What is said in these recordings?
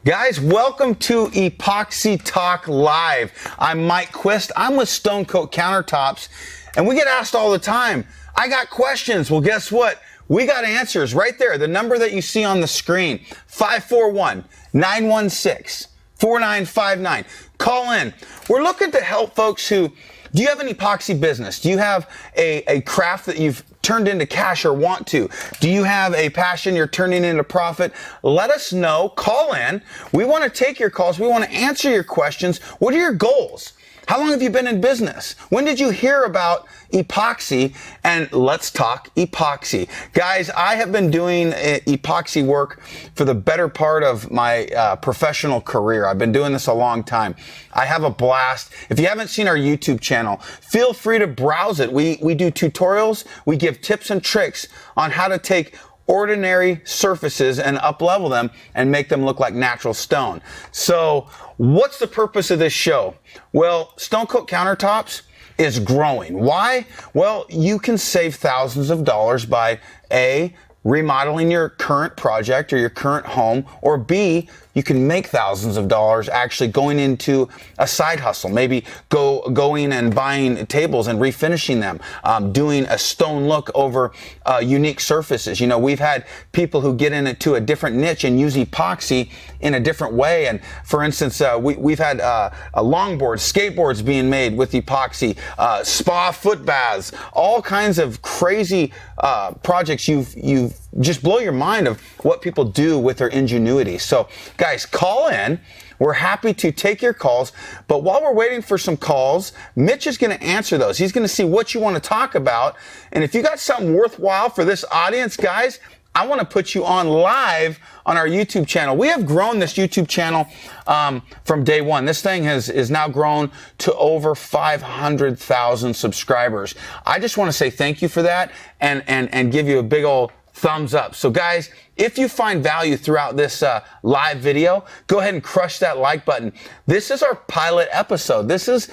Guys, welcome to Epoxy Talk Live. I'm Mike Quist. I'm with Stone Coat Countertops, and we get asked all the time, I got questions. Well, guess what? We got answers right there. The number that you see on the screen, 541-916-4959. Call in. We're looking to help folks who, do you have an epoxy business? Do you have a craft that you've turned into cash or want to? Do you have a passion you're turning into profit? Let us know. Call in. We want to take your calls. We want to answer your questions. What are your goals? How long have you been in business? When did you hear about epoxy? And let's talk epoxy. Guys, I have been doing epoxy work for the better part of my professional career. I've been doing this a long time. I have a blast. If you haven't seen our YouTube channel, feel free to browse it. We do tutorials. We give tips and tricks on how to take ordinary surfaces and up-level them and make them look like natural stone. So what's the purpose of this show? Well, Stone Coat Countertops is growing. Why? Well, you can save thousands of dollars by A, remodeling your current project or your current home, or B, you can make thousands of dollars actually going into a side hustle, maybe going and buying tables and refinishing them, doing a stone look over unique surfaces. You know, we've had people who get into a different niche and use epoxy in a different way. And for instance, we've had longboards, skateboards being made with epoxy, spa foot baths, all kinds of crazy projects. You've just blow your mind of what people do with their ingenuity. So guys, call in. We're happy to take your calls, but while we're waiting for some calls, Mitch is going to answer those. He's going to see what you want to talk about. And if you got something worthwhile for this audience, guys, I want to put you on live on our YouTube channel. We have grown this YouTube channel from day one. This thing is now grown to over 500,000 subscribers. I just want to say thank you for that and give you a big old thumbs up. So guys, if you find value throughout this live video, go ahead and crush that like button. This is our pilot episode. This is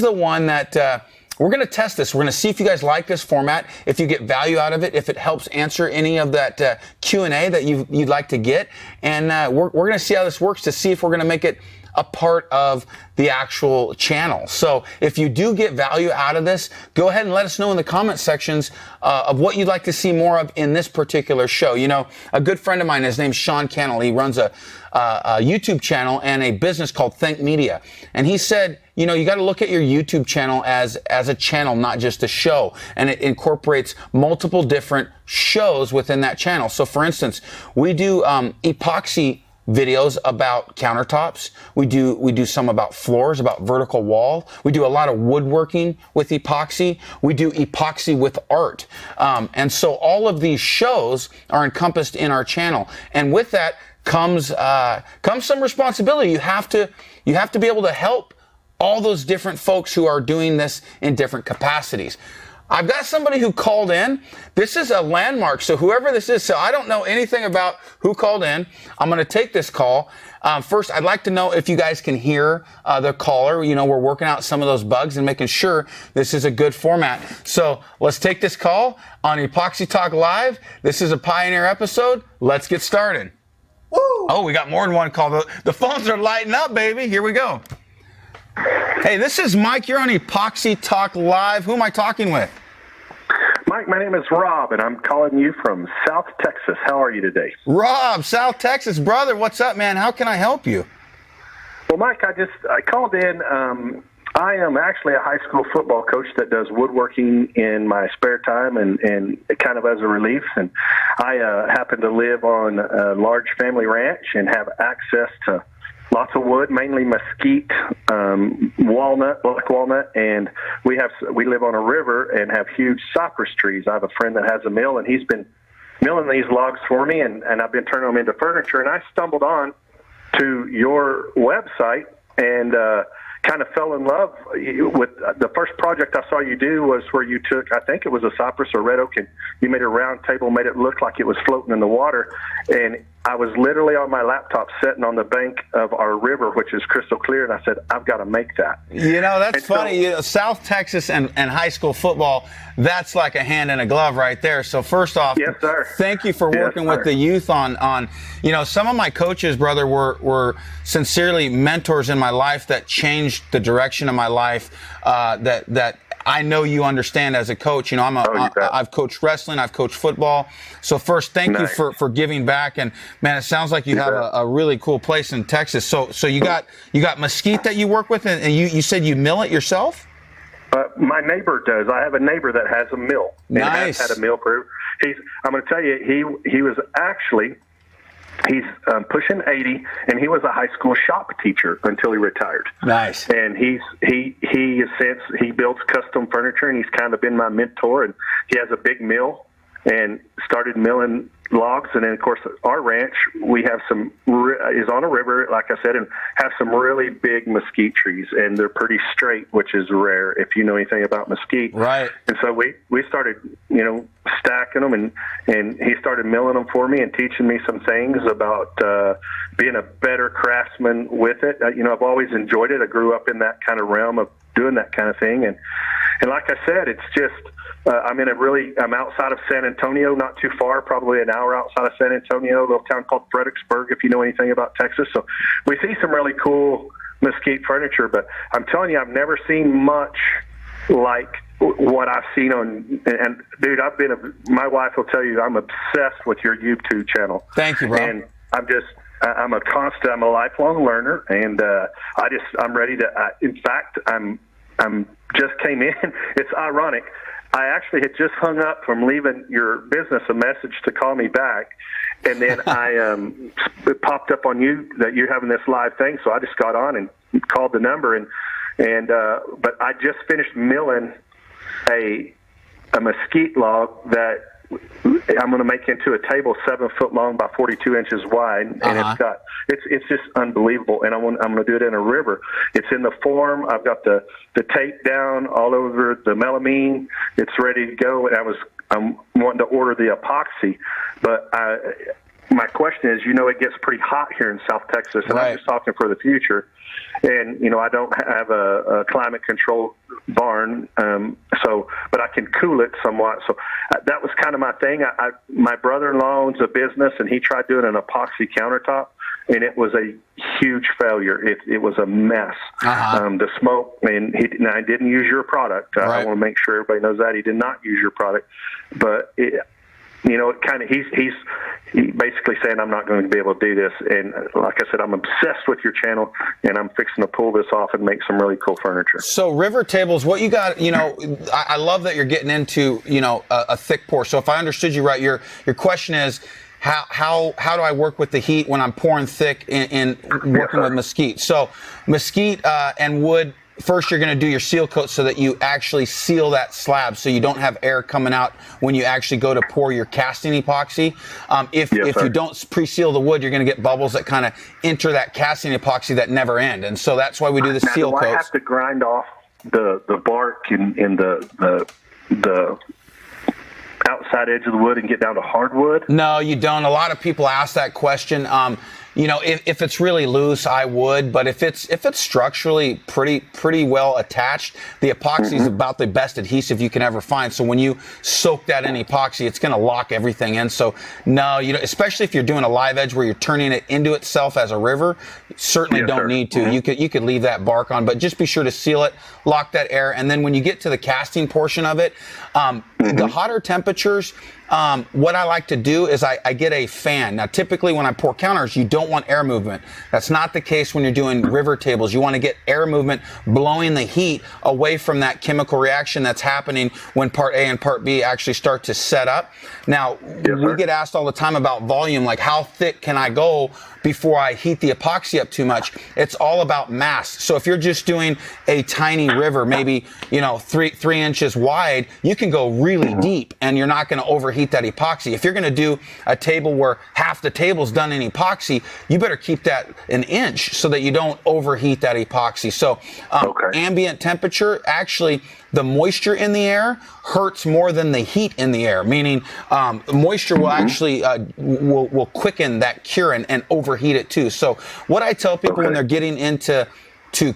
the one that we're going to test this. We're going to see if you guys like this format, if you get value out of it, if it helps answer any of that Q&A that you'd like to get. And we're going to see how this works to see if we're going to make it a part of the actual channel. So if you do get value out of this, go ahead and let us know in the comment sections of what you'd like to see more of in this particular show. You know, a good friend of mine, his name's Sean Cannell. He runs a YouTube channel and a business called Think Media. And he said, you know, you got to look at your YouTube channel as a channel, not just a show. And it incorporates multiple different shows within that channel. So for instance, we do epoxy videos about countertops. We do some about floors, about vertical wall. We do a lot of woodworking with epoxy. We do epoxy with art. And so all of these shows are encompassed in our channel. And with that comes some responsibility. You have to be able to help all those different folks who are doing this in different capacities. I've got somebody who called in. This is a landmark, so whoever this is, so I don't know anything about who called in. I'm going to take this call. First, I'd like to know if you guys can hear the caller. You know, we're working out some of those bugs and making sure this is a good format. So let's take this call on Epoxy Talk Live. This is a pioneer episode. Let's get started. Woo! Oh, we got more than one call. The phones are lighting up, baby. Here we go. Hey, this is Mike. You're on Epoxy Talk Live. Who am I talking with? Mike, my name is Rob, and I'm calling you from South Texas. How are you today? Rob, South Texas. Brother, what's up, man? How can I help you? Well, Mike, I called in. I am actually a high school football coach that does woodworking in my spare time and kind of as a relief. And I happen to live on a large family ranch and have access to lots of wood, mainly mesquite, walnut, black walnut, and we live on a river and have huge cypress trees. I have a friend that has a mill, and he's been milling these logs for me, and I've been turning them into furniture. And I stumbled on to your website and kind of fell in love with the first project I saw you do was where you took, I think it was a cypress or red oak, and you made a round table, made it look like it was floating in the water. And I was literally on my laptop sitting on the bank of our river, which is crystal clear, and I said, I've got to make that. You know, that's funny. South Texas and high school football, that's like a hand in a glove right there. So first off, yes, sir. Thank you for working with the youth on, you know, some of my coaches, brother, were sincerely mentors in my life that changed the direction of my life, that I know you understand as a coach. You know, I've coached wrestling, I've coached football. So first, thank you for giving back. And man, it sounds like you have a really cool place in Texas. So you got mesquite that you work with, and you said you mill it yourself? My neighbor does. I have a neighbor that has a mill. Nice. And has had a mill for. I'm going to tell you, he was actually. He's pushing 80, and he was a high school shop teacher until he retired. Nice. And he builds custom furniture, and he's kind of been my mentor. And he has a big mill, and started milling logs. And then, of course, our ranch, we have is on a river, like I said, and have some really big mesquite trees, and they're pretty straight, which is rare if you know anything about mesquite. Right. And so we started, you know, stacking them, and he started milling them for me and teaching me some things about being a better craftsman with it. You know, I've always enjoyed it. I grew up in that kind of realm of doing that kind of thing, and like I said, it's just. I'm outside of San Antonio, not too far, probably an hour outside of San Antonio, a little town called Fredericksburg, if you know anything about Texas. So we see some really cool mesquite furniture, but I'm telling you, I've never seen much like what I've seen on, and dude, my wife will tell you, I'm obsessed with your YouTube channel. Thank you, bro. And I'm a lifelong learner, and I'm ready to, in fact, I'm just came in. It's ironic. I actually had just hung up from leaving your business a message to call me back, and then it popped up on you that you're having this live thing, so I just got on and called the number, but I just finished milling a mesquite log that I'm going to make into a table 7 foot long by 42 inches wide, and it's just unbelievable. And I'm going to do it in a river. It's in the form. I've got the tape down all over the melamine. It's ready to go. And I'm wanting to order the epoxy, but my question is, you know, it gets pretty hot here in South Texas, and I'm just talking for the future. And, you know, I don't have a climate control barn, but I can cool it somewhat. So that was kind of my thing. My brother-in-law owns a business, and he tried doing an epoxy countertop, and it was a huge failure. It was a mess. The smoke, and I didn't use your product. I want to make sure everybody knows that he did not use your product, but you know, he's basically saying I'm not going to be able to do this. And like I said, I'm obsessed with your channel, and I'm fixing to pull this off and make some really cool furniture. So river tables, what you got, you know, I love that you're getting into, you know, a thick pour. So if I understood you right, your question is, how do I work with the heat when I'm pouring thick in working with mesquite? So mesquite and wood, first you're going to do your seal coat so that you actually seal that slab so you don't have air coming out when you actually go to pour your casting epoxy. If you don't pre-seal the wood, you're going to get bubbles that kind of enter that casting epoxy that never end. And so that's why we do the seal coats. Do I have to grind off the bark in the outside edge of the wood and get down to hardwood? No, you don't. A lot of people ask that question. You know, if it's really loose, I would, but if it's structurally pretty well attached, the epoxy is about the best adhesive you can ever find. So when you soak that in epoxy, it's going to lock everything in. So no, you know, especially if you're doing a live edge where you're turning it into itself as a river, you certainly don't need to. You could leave that bark on, but just be sure to seal it, lock that air, and then when you get to the casting portion of it, the hotter temperatures. What I like to do is I get a fan. Now, typically when I pour counters, you don't want air movement. That's not the case when you're doing river tables. You want to get air movement blowing the heat away from that chemical reaction that's happening when part A and part B actually start to set up. Now, we get asked all the time about volume, like how thick can I go before I heat the epoxy up too much? It's all about mass. So if you're just doing a tiny river, maybe, you know, three inches wide, you can go really deep and you're not going to overheat that epoxy. If you're going to do a table where half the table's done in epoxy, you better keep that an inch so that you don't overheat that epoxy. So ambient temperature, actually, the moisture in the air hurts more than the heat in the air, meaning moisture will actually will quicken that cure and overheat it too. So what I tell people when they're getting into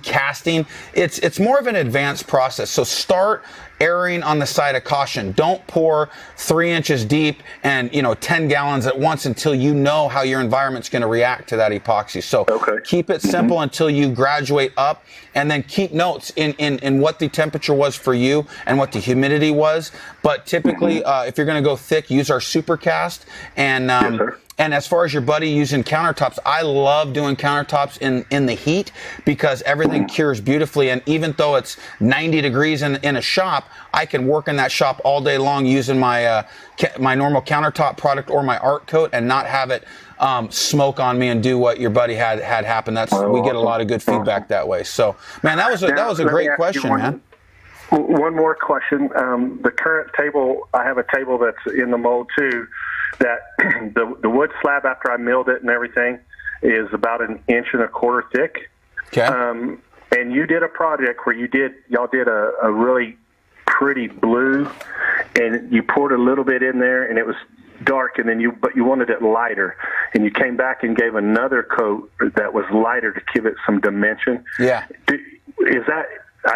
casting, it's more of an advanced process. So start erring on the side of caution. Don't pour 3 inches deep and 10 gallons at once until you know how your environment's going to react to that epoxy. So keep it simple until you graduate up, and then keep notes in what the temperature was for you and what the humidity was. But typically, if you're going to go thick, use our supercast. And and as far as your buddy using countertops, I love doing countertops in the heat because everything cures beautifully. And even though it's 90 degrees in a shop, I can work in that shop all day long using my my normal countertop product or my art coat and not have it smoke on me and do what your buddy had happen. We get a lot of good feedback that way. So, man, that was a great question, man. One more question. The current table, I have a table that's in the mold too, that the wood slab after I milled it and everything is about 1.25 inches thick. Okay. And you did a project where y'all did a really pretty blue, and you poured a little bit in there, and it was dark, and then but you wanted it lighter, and you came back and gave another coat that was lighter to give it some dimension. Yeah.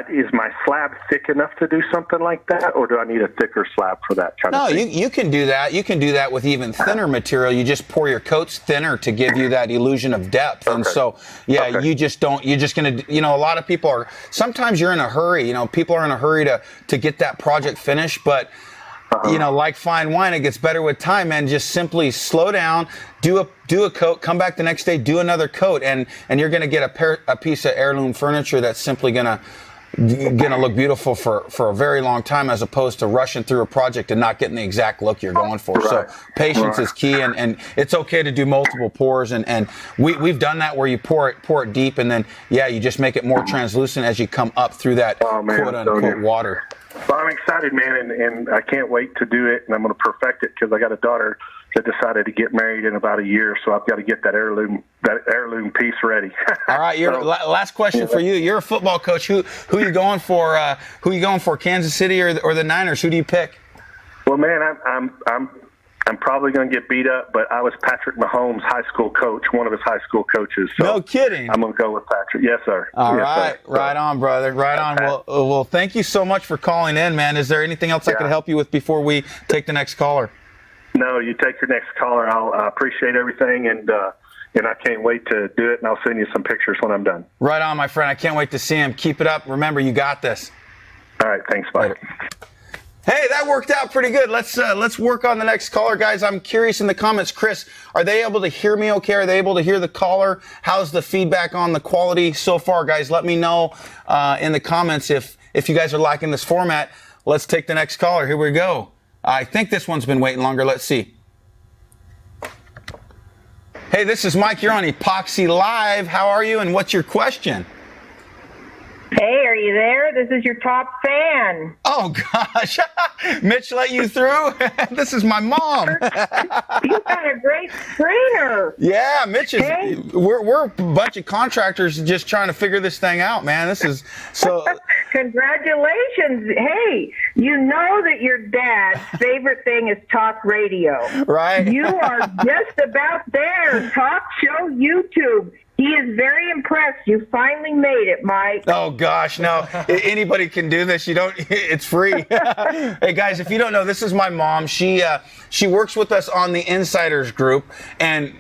Is my slab thick enough to do something like that, or do I need a thicker slab for that kind of thing? No, you can do that. You can do that with even thinner material. You just pour your coats thinner to give you that illusion of depth. And so, you just don't, you're just going to, a lot of people are, sometimes you're in a hurry, people are in a hurry to get that project finished, but like fine wine, it gets better with time, man. Just simply slow down, do a coat, come back the next day, do another coat, and you're going to get a piece of heirloom furniture that's simply going to look beautiful for a very long time, as opposed to rushing through a project and not getting the exact look you're going for. So patience is key, and it's okay to do multiple pours, and we've done that where you pour it deep, and then you just make it more translucent as you come up through that quote unquote water. Well, I'm excited, man, and I can't wait to do it, and I'm going to perfect it because I got a daughter that decided to get married in about a year, so I've got to get that heirloom piece ready. All right, last question for you. You're a football coach. Who are you going for? Who are you going for? Kansas City or the Niners? Who do you pick? Well, man, I'm probably going to get beat up, but I was Patrick Mahomes' high school coach, one of his high school coaches. So no kidding. I'm going to go with Patrick. Yes, sir. All yes, right. Sir. Right on, brother. Right on. Well, thank you so much for calling in, man. Is there anything else I could help you with before we take the next caller? No, you take your next caller. I appreciate everything, and I can't wait to do it, and I'll send you some pictures when I'm done. Right on, my friend. I can't wait to see him. Keep it up. Remember, you got this. All right. Thanks. Bye. Later. Hey, that worked out pretty good. Let's work on the next caller, guys. I'm curious in the comments, Chris, are they able to hear me okay? Are they able to hear the caller? How's the feedback on the quality so far, guys? Let me know in the comments if you guys are liking this format. Let's take the next caller. Here we go. I think this one's been waiting longer. Let's see. Hey, this is Mike. You're on Epoxy Live. How are you, and what's your question? Hey, are you there? This is your top fan. Oh, gosh. Mitch let you through? This is my mom. You've got a great screener. Yeah, Mitch is. Hey. We're a bunch of contractors just trying to figure this thing out, man. This is so. Congratulations. Hey, you know that your dad's favorite thing is talk radio. Right. You are just about there. Talk show YouTube. He is very impressed. You finally made it, Mike. Oh, gosh, no. Anybody can do this. You don't. It's free. Hey, guys, if you don't know, this is my mom. She works with us on the Insiders group. And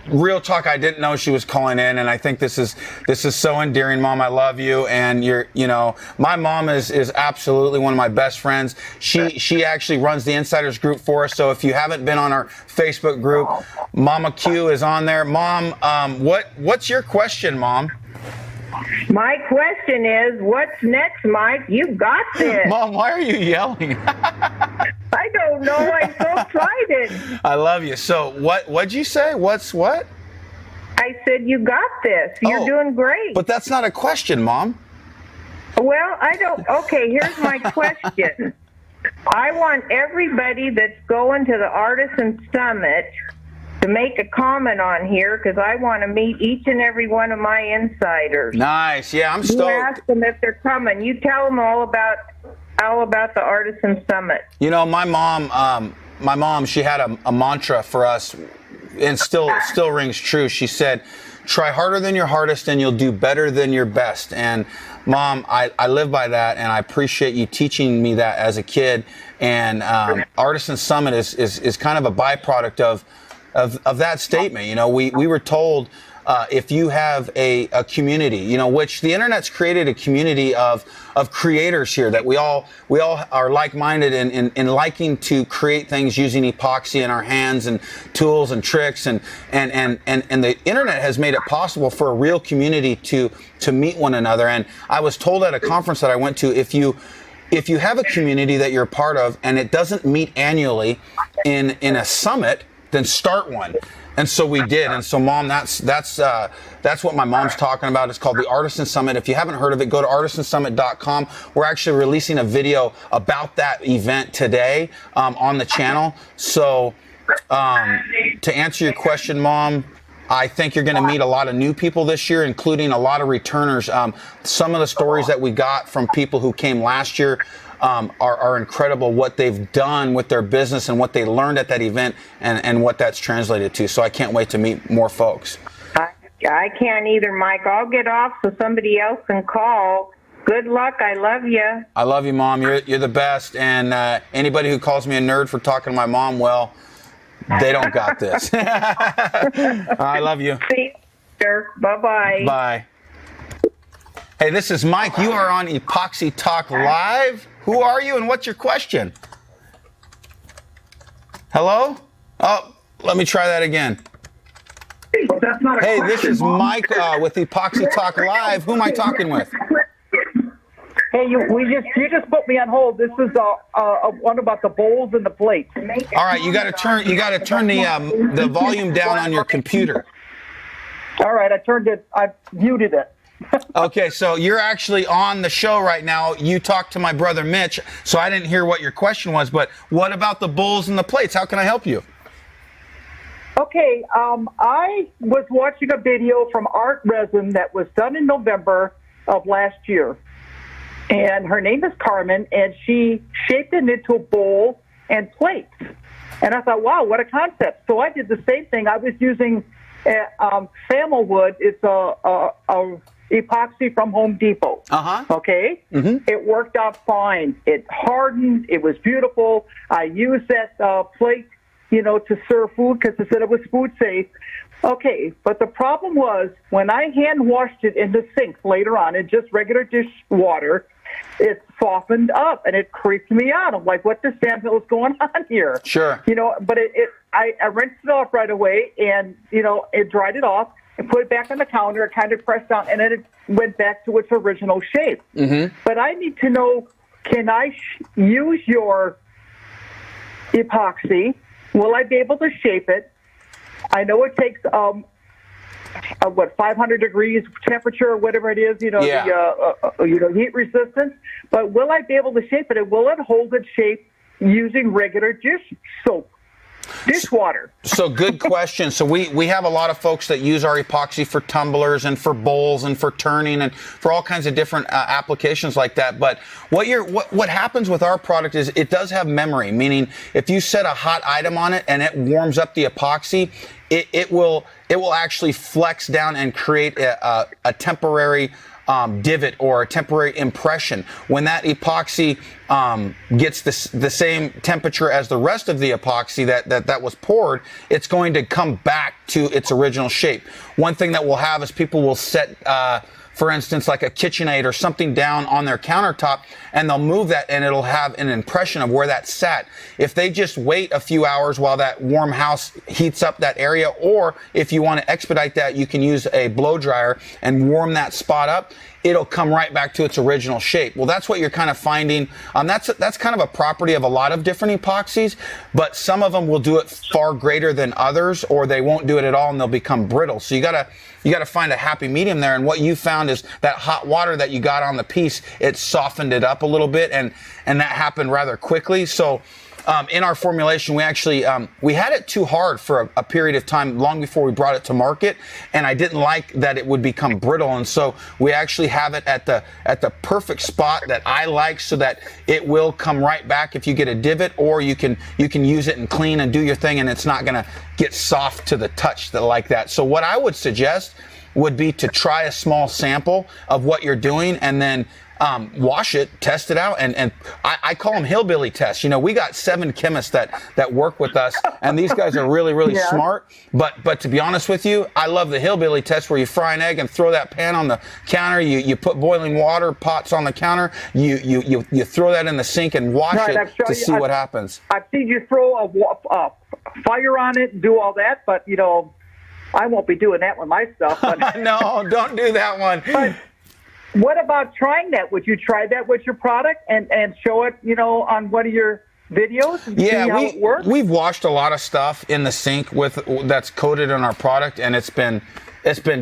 real talk, I didn't know she was calling in. And I think this is so endearing, Mom. I love you. And my mom is absolutely one of my best friends. She actually runs the Insiders group for us. So if you haven't been on our Facebook group, Mama Q is on there. Mom, what's your question, Mom? My question is, what's next, Mike? You got this. Mom, why are you yelling? I don't know. I'm so excited. I love you. So what'd you say? What's what? I said you got this. You're doing great. But that's not a question, Mom. Well, I don't. Okay, here's my question. I want everybody that's going to the Artisan Summit to make a comment on here because I want to meet each and every one of my insiders. Nice. Yeah, I'm stoked. You ask them if they're coming. You tell them all about all about the Artisan Summit. You know, my mom, she had a mantra for us, and still rings true. She said, "Try harder than your hardest, and you'll do better than your best." And Mom, I live by that, and I appreciate you teaching me that as a kid. And Artisan Summit is kind of a byproduct of that statement. You know, we were told, if you have a community, you know, which the internet's created a community of creators here, that we all are like-minded in liking to create things using epoxy in our hands and tools and tricks, and the internet has made it possible for a real community to meet one another. And I was told at a conference that I went to, if you have a community that you're a part of and it doesn't meet annually in a summit, then start one. And so we did. And so, Mom, that's what my mom's talking about. It's called the Artisan Summit. If you haven't heard of it, go to artisansummit.com. We're actually releasing a video about that event today on the channel. So to answer your question, Mom, I think you're going to meet a lot of new people this year, including a lot of returners. Some of the stories that we got from people who came last year are incredible, what they've done with their business and what they learned at that event, and what that's translated to. So I can't wait to meet more folks. I can't either, Mike. I'll get off so somebody else can call. Good luck. I love you. I love you, Mom. You're the best. And anybody who calls me a nerd for talking to my mom, well, they don't got this. I love you. See you. Bye-bye. Bye. Hey, this is Mike. You are on Epoxy Talk Live. Who are you and what's your question? Hello? Oh, let me try that again. Hey, this is Mike with Epoxy Talk Live. Who am I talking with? Hey, you just put me on hold. This is one about the bowls and the plates. All right, you got to turn the volume down on your computer. All right, I muted it. Okay, so you're actually on the show right now. You talked to my brother Mitch, so I didn't hear what your question was, but what about the bowls and the plates? How can I help you? Okay, I was watching a video from Art Resin that was done in November of last year. And her name is Carmen, and she shaped it into a bowl and plates. And I thought, wow, what a concept. So I did the same thing. I was using Samel wood. It's a epoxy from Home Depot. Okay? Mm-hmm. It worked out fine. It hardened. It was beautiful. I used that plate, to serve food because I said it was food safe. Okay, but the problem was when I hand washed it in the sink later on in just regular dish water, it softened up and it creeped me out. I'm like, what the Sam Hill is going on here? Sure. But I rinsed it off right away, and it dried it off and put it back on the counter. It kind of pressed down, and then it went back to its original shape. Mm-hmm. But I need to know, can I use your epoxy? Will I be able to shape it? I know it takes 500 degrees temperature or whatever it is, heat resistance. But will I be able to shape it? And will it hold its shape using regular dishwater? So good question. So we have a lot of folks that use our epoxy for tumblers and for bowls and for turning and for all kinds of different applications like that. But what happens with our product is it does have memory, meaning if you set a hot item on it and it warms up the epoxy, it will actually flex down and create a temporary divot or a temporary impression. When that epoxy gets the same temperature as the rest of the epoxy that was poured, it's going to come back to its original shape. One thing that we'll have is people will set for instance, like a KitchenAid or something down on their countertop, and they'll move that and it'll have an impression of where that sat. If they just wait a few hours while that warm house heats up that area, or if you want to expedite that, you can use a blow dryer and warm that spot up. It'll come right back to its original shape. Well, that's what you're kind of finding. That's kind of a property of a lot of different epoxies, but some of them will do it far greater than others, or they won't do it at all and they'll become brittle. So you gotta find a happy medium there. And what you found is that hot water that you got on the piece, it softened it up a little bit, and that happened rather quickly. So in our formulation, we actually we had it too hard for a period of time long before we brought it to market, and I didn't like that it would become brittle, and so we actually have it at the perfect spot that I like, so that it will come right back if you get a divot, or you can use it and clean and do your thing, and it's not going to get soft to the touch like that. So what I would suggest would be to try a small sample of what you're doing, and then wash it, test it out, and I call them hillbilly tests. You know, we got 7 chemists that work with us, and these guys are really smart. But to be honest with you, I love the hillbilly test where you fry an egg and throw that pan on the counter. You put boiling water pots on the counter. You throw that in the sink and wash it to see what happens. I've seen you throw a fire on it and do all that, but you know, I won't be doing that with my stuff. But no, don't do that one. But what about trying that? Would you try that with your product and show it, you know, on one of your videos and see how it works? We've washed a lot of stuff in the sink that's coated in our product, and it's been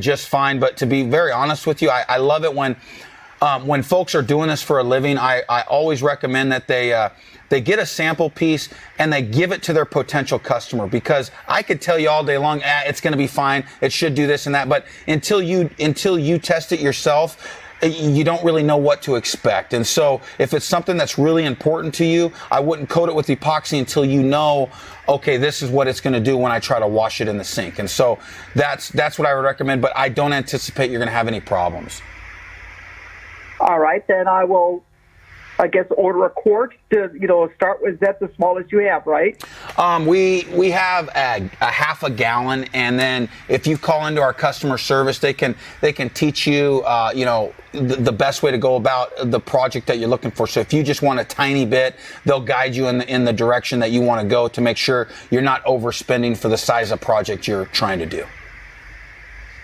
just fine. But to be very honest with you, I love it when folks are doing this for a living. I always recommend that they get a sample piece and they give it to their potential customer, because I could tell you all day long, it's going to be fine, it should do this and that, but until you test it yourself, you don't really know what to expect. And so if it's something that's really important to you, I wouldn't coat it with epoxy until you know, okay, this is what it's going to do when I try to wash it in the sink. And so that's what I would recommend, but I don't anticipate you're going to have any problems. All right, then I will, I guess, order a quart to, you know, start with. That's the smallest you have, right? We have a half a gallon, and then if you call into our customer service, they can teach you, you know, the best way to go about the project that you're looking for. So if you just want a tiny bit, they'll guide you in the direction that you want to go to make sure you're not overspending for the size of project you're trying to do.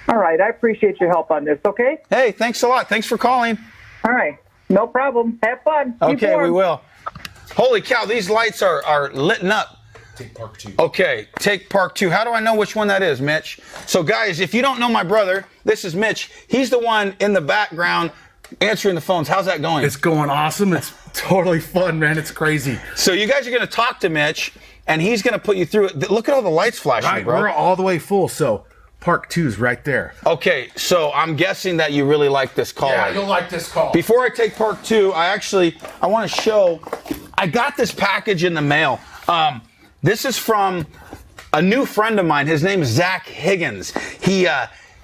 All right, I appreciate your help on this. Okay. Hey, thanks a lot. Thanks for calling. All right. No problem. Have fun. Okay, we will. Holy cow, these lights are lit up. Take Park 2. Okay, take Park 2. How do I know which one that is, Mitch? So guys, if you don't know my brother, this is Mitch. He's the one in the background answering the phones. How's that going? It's going awesome. It's totally fun, man. It's crazy. So you guys are going to talk to Mitch, and he's going to put you through it. Look at all the lights flashing, Right, bro. we're all the way full, so Park 2 is right there. Okay, so I'm guessing that you really like this call. Yeah, you'll like this call. Before I take Park 2, I want to show, I got this package in the mail. This is from a new friend of mine. His name is Zach Higgins. He,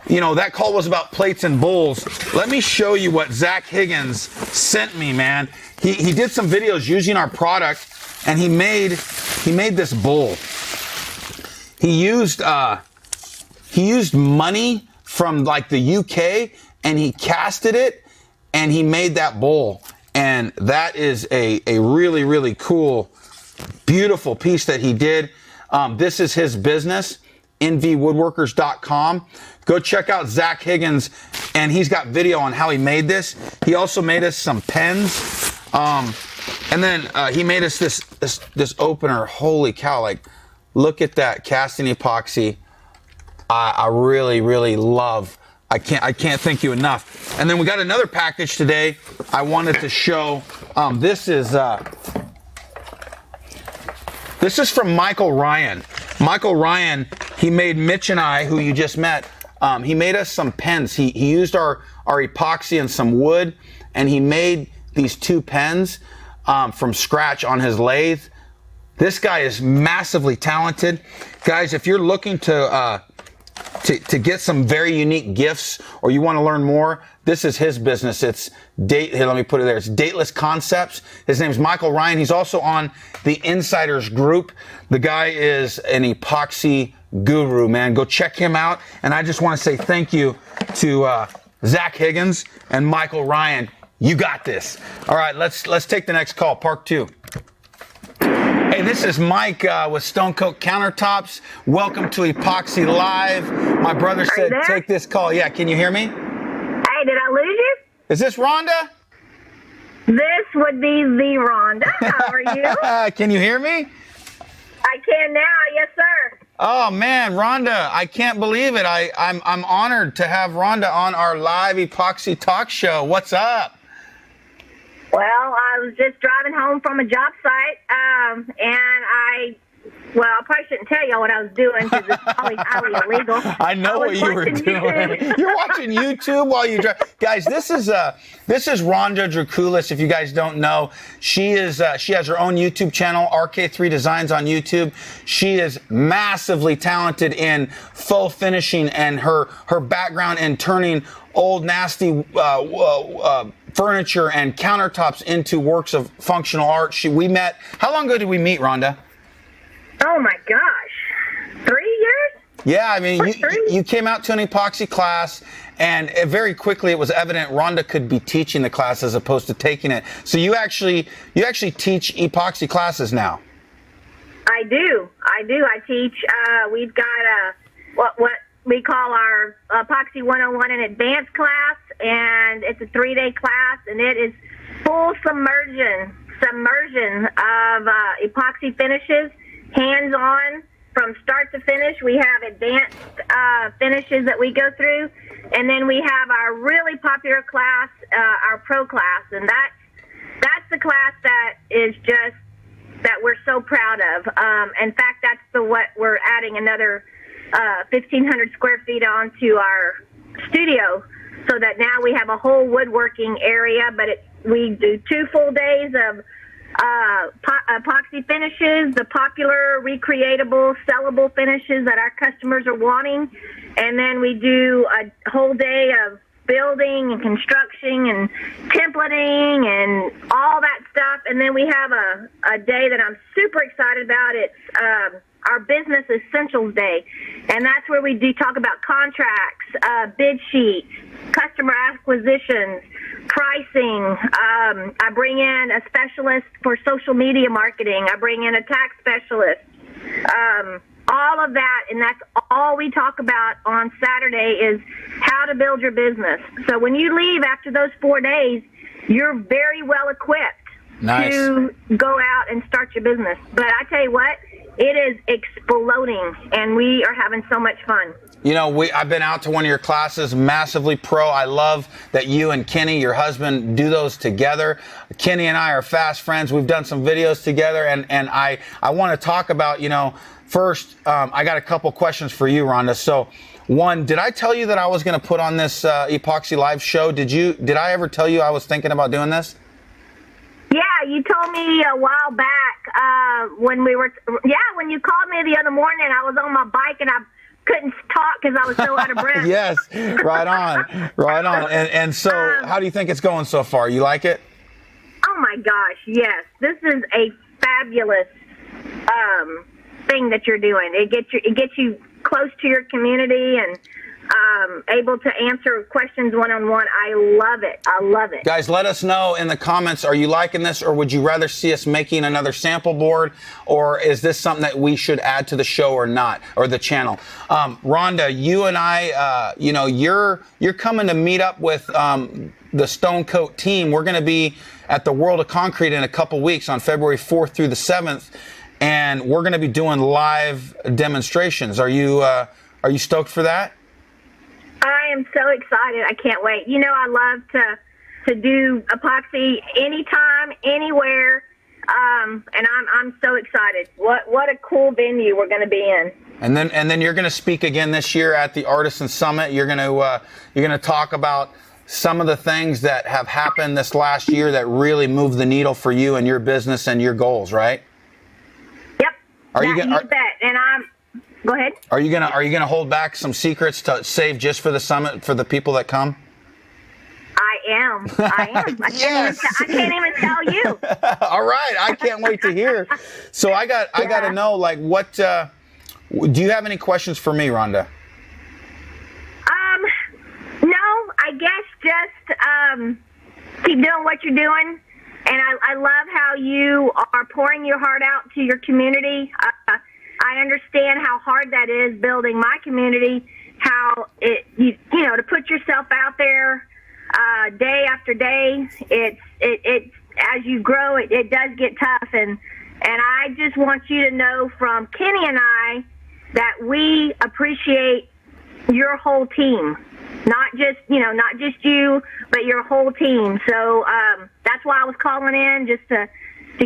you know, that call was about plates and bowls. Let me show you what Zach Higgins sent me, man. He did some videos using our product, and he made this bowl. He used money from like the UK, and he casted it, and he made that bowl. And that is a really cool, beautiful piece that he did. This is his business, nvwoodworkers.com. Go check out Zach Higgins, and he's got video on how he made this. He also made us some pens. And then he made us this opener. Holy cow, like, look at that casting epoxy. I really love. I can't thank you enough. And then we got another package today. I wanted to show. This is from Michael Ryan. Michael Ryan, he made Mitch and I, who you just met. He made us some pens. He used our epoxy and some wood, and he made these 2 pens from scratch on his lathe. This guy is massively talented, guys. If you're looking to get some very unique gifts, or you want to learn more, this is his business. It's here, let me put it there. It's Dateless Concepts. His name's Michael Ryan. He's also on the Insiders Group. The guy is an epoxy guru, man. Go check him out. And I just want to say thank you to Zach Higgins and Michael Ryan. You got this. All right, let's take the next call, Park 2. Hey, this is Mike with Stone Coat Countertops. Welcome to Epoxy Live. My brother said take this call. Yeah, can you hear me? Hey, did I lose you? Is this Rhonda? This would be the Rhonda. How are you? Can you hear me? I can now, yes, sir. Oh man, Rhonda, I can't believe it. I'm honored to have Rhonda on our live Epoxy Talk show. What's up? Well, I was just driving home from a job site, and well, I probably shouldn't tell y'all what I was doing because it's probably highly illegal. I know what you were doing. You're watching YouTube while you drive. Guys, this is Rhonda Draculis. If you guys don't know, she has her own YouTube channel, RK3 Designs on YouTube. She is massively talented in faux finishing, and her background in turning old nasty furniture and countertops into works of functional art. We met. How long ago did we meet, Rhonda? Oh my gosh, 3 years? Yeah, I mean, you came out to an epoxy class, and very quickly it was evident Rhonda could be teaching the class as opposed to taking it. So you actually teach epoxy classes now. I do. I teach. We've got what we call our Epoxy 101 and Advanced class, and it's a 3-day class, and it is full submersion of epoxy finishes. Hands-on from start to finish. We have advanced finishes that we go through, and then we have our really popular class, our pro class, and that's the class that is just that we're so proud of. In fact, that's what we're adding another 1,500 square feet onto our studio, so that now we have a whole woodworking area. But we do 2 full days of epoxy finishes, the popular, recreatable, sellable finishes that our customers are wanting, and then we do a whole day of building and construction and templating and all that stuff, and then we have a day that I'm super excited about. It's our Business Essentials Day, and that's where we do talk about contracts, bid sheets, customer acquisitions, pricing. I bring in a specialist for social media marketing. I bring in a tax specialist. All of that, and that's all we talk about on Saturday is how to build your business. So when you leave after those 4 days, you're very well equipped to go out and start your business. But I tell you what, it is exploding, and we are having so much fun. You know, I've been out to one of your classes, massively pro. I love that you and Kenny, your husband, do those together. Kenny and I are fast friends. We've done some videos together, and I want to talk about, first, I got a couple questions for you, Rhonda. So, one, did I tell you that I was going to put on this Epoxy Live show? Did I ever tell you I was thinking about doing this? Yeah, you told me a while back when you called me the other morning. I was on my bike and I couldn't talk because I was so out of breath. Yes, right on. And so, how do you think it's going so far? You like it? Oh my gosh, yes. This is a fabulous thing that you're doing. It gets you close to your community and able to answer questions one-on-one. I love it. Guys, let us know in the comments, are you liking this, or would you rather see us making another sample board, or is this something that we should add to the show or not, or the channel? Rhonda, you and I, you're coming to meet up with the Stone Coat team. We're going to be at the World of Concrete in a couple weeks on February 4th through the 7th, and we're going to be doing live demonstrations. Are you stoked for that? I am so excited. I can't wait. I love to do epoxy anytime, anywhere, and I'm so excited. What a cool venue we're going to be in. And then you're going to speak again this year at the Artisan Summit. You're going to talk about some of the things that have happened this last year that really moved the needle for you and your business and your goals, right? Yep. You bet. And go ahead. Are you gonna hold back some secrets to save just for the summit for the people that come? I am. Yes. I can't even tell you. All right. I can't wait to hear. So I got to know, like, what do you have any questions for me, Rhonda? No, I guess just keep doing what you're doing. And I love how you are pouring your heart out to your community. I understand how hard that is building my community, how to put yourself out there day after day. It's as you grow, it does get tough. And I just want you to know from Kenny and I that we appreciate your whole team. Not just you, but your whole team. So that's why I was calling in, just to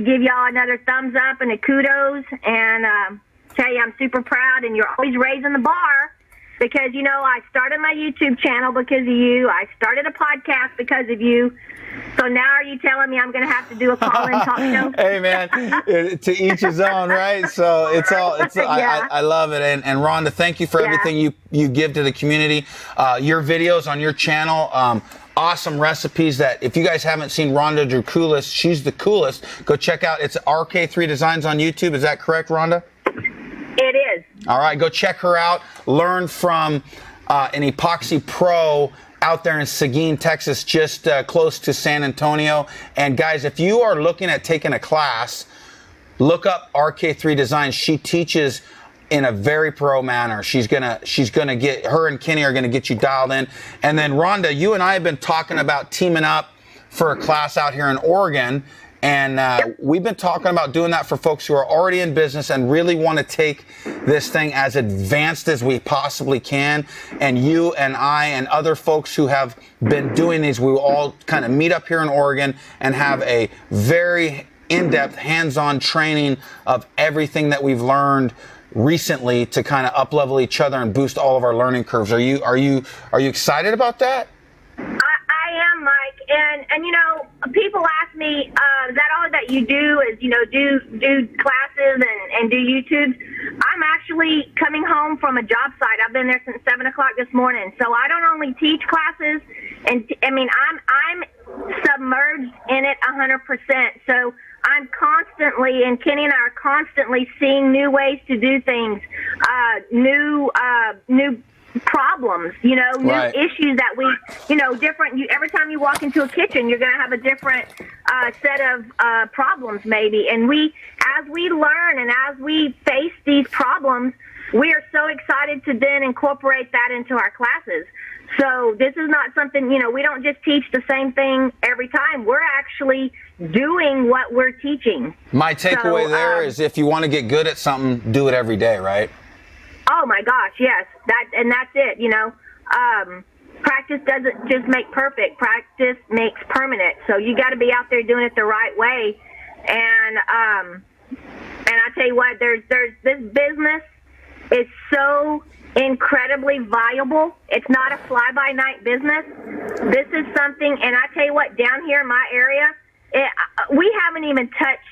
give y'all another thumbs up and a kudos, and tell you I'm super proud, and you're always raising the bar, because, you know, I started my YouTube channel because of you. I started a podcast because of you. So now are you telling me I'm going to have to do a call-in talk show? Hey, man, to each his own, right? So Yeah. I love it. And Rhonda, thank you for everything you give to the community. Your videos on your channel, awesome recipes that if you guys haven't seen Rhonda Draculis, she's the coolest. Go check out, it's RK3 Designs on YouTube. Is that correct, Rhonda? It is. All right, go check her out. Learn from an epoxy pro out there in Seguin, Texas, just close to San Antonio. And guys, if you are looking at taking a class, look up RK3 Designs. She teaches in a very pro manner. She's gonna get, her and Kenny are gonna get you dialed in. And then Rhonda, you and I have been talking about teaming up for a class out here in Oregon. And we've been talking about doing that for folks who are already in business and really want to take this thing as advanced as we possibly can. And you and I and other folks who have been doing these, we will all kind of meet up here in Oregon and have a very in-depth, hands-on training of everything that we've learned recently to kind of up-level each other and boost all of our learning curves. Are you excited about that? I am, Mike. And you know, people ask me, is that all that you do is, you know, do classes and do YouTube? I'm actually coming home from a job site. I've been there since 7 o'clock this morning. So I don't only teach classes, and I mean, I'm submerged in it 100%. So I'm constantly, and Kenny and I are constantly seeing new ways to do things, new problems, you know, new issues that we, you know, different. Every time you walk into a kitchen, you're going to have a different set of problems, maybe. And as we learn and as we face these problems, we are so excited to then incorporate that into our classes. So this is not something, you know, we don't just teach the same thing every time. We're actually doing what we're teaching. My takeaway there is if you want to get good at something, do it every day, right? Oh my gosh, yes. That's it, you know. Practice doesn't just make perfect. Practice makes permanent. So you got to be out there doing it the right way. And I tell you what, there's this business is so incredibly viable. It's not a fly-by-night business. This is something, and I tell you what, down here in my area, we haven't even touched.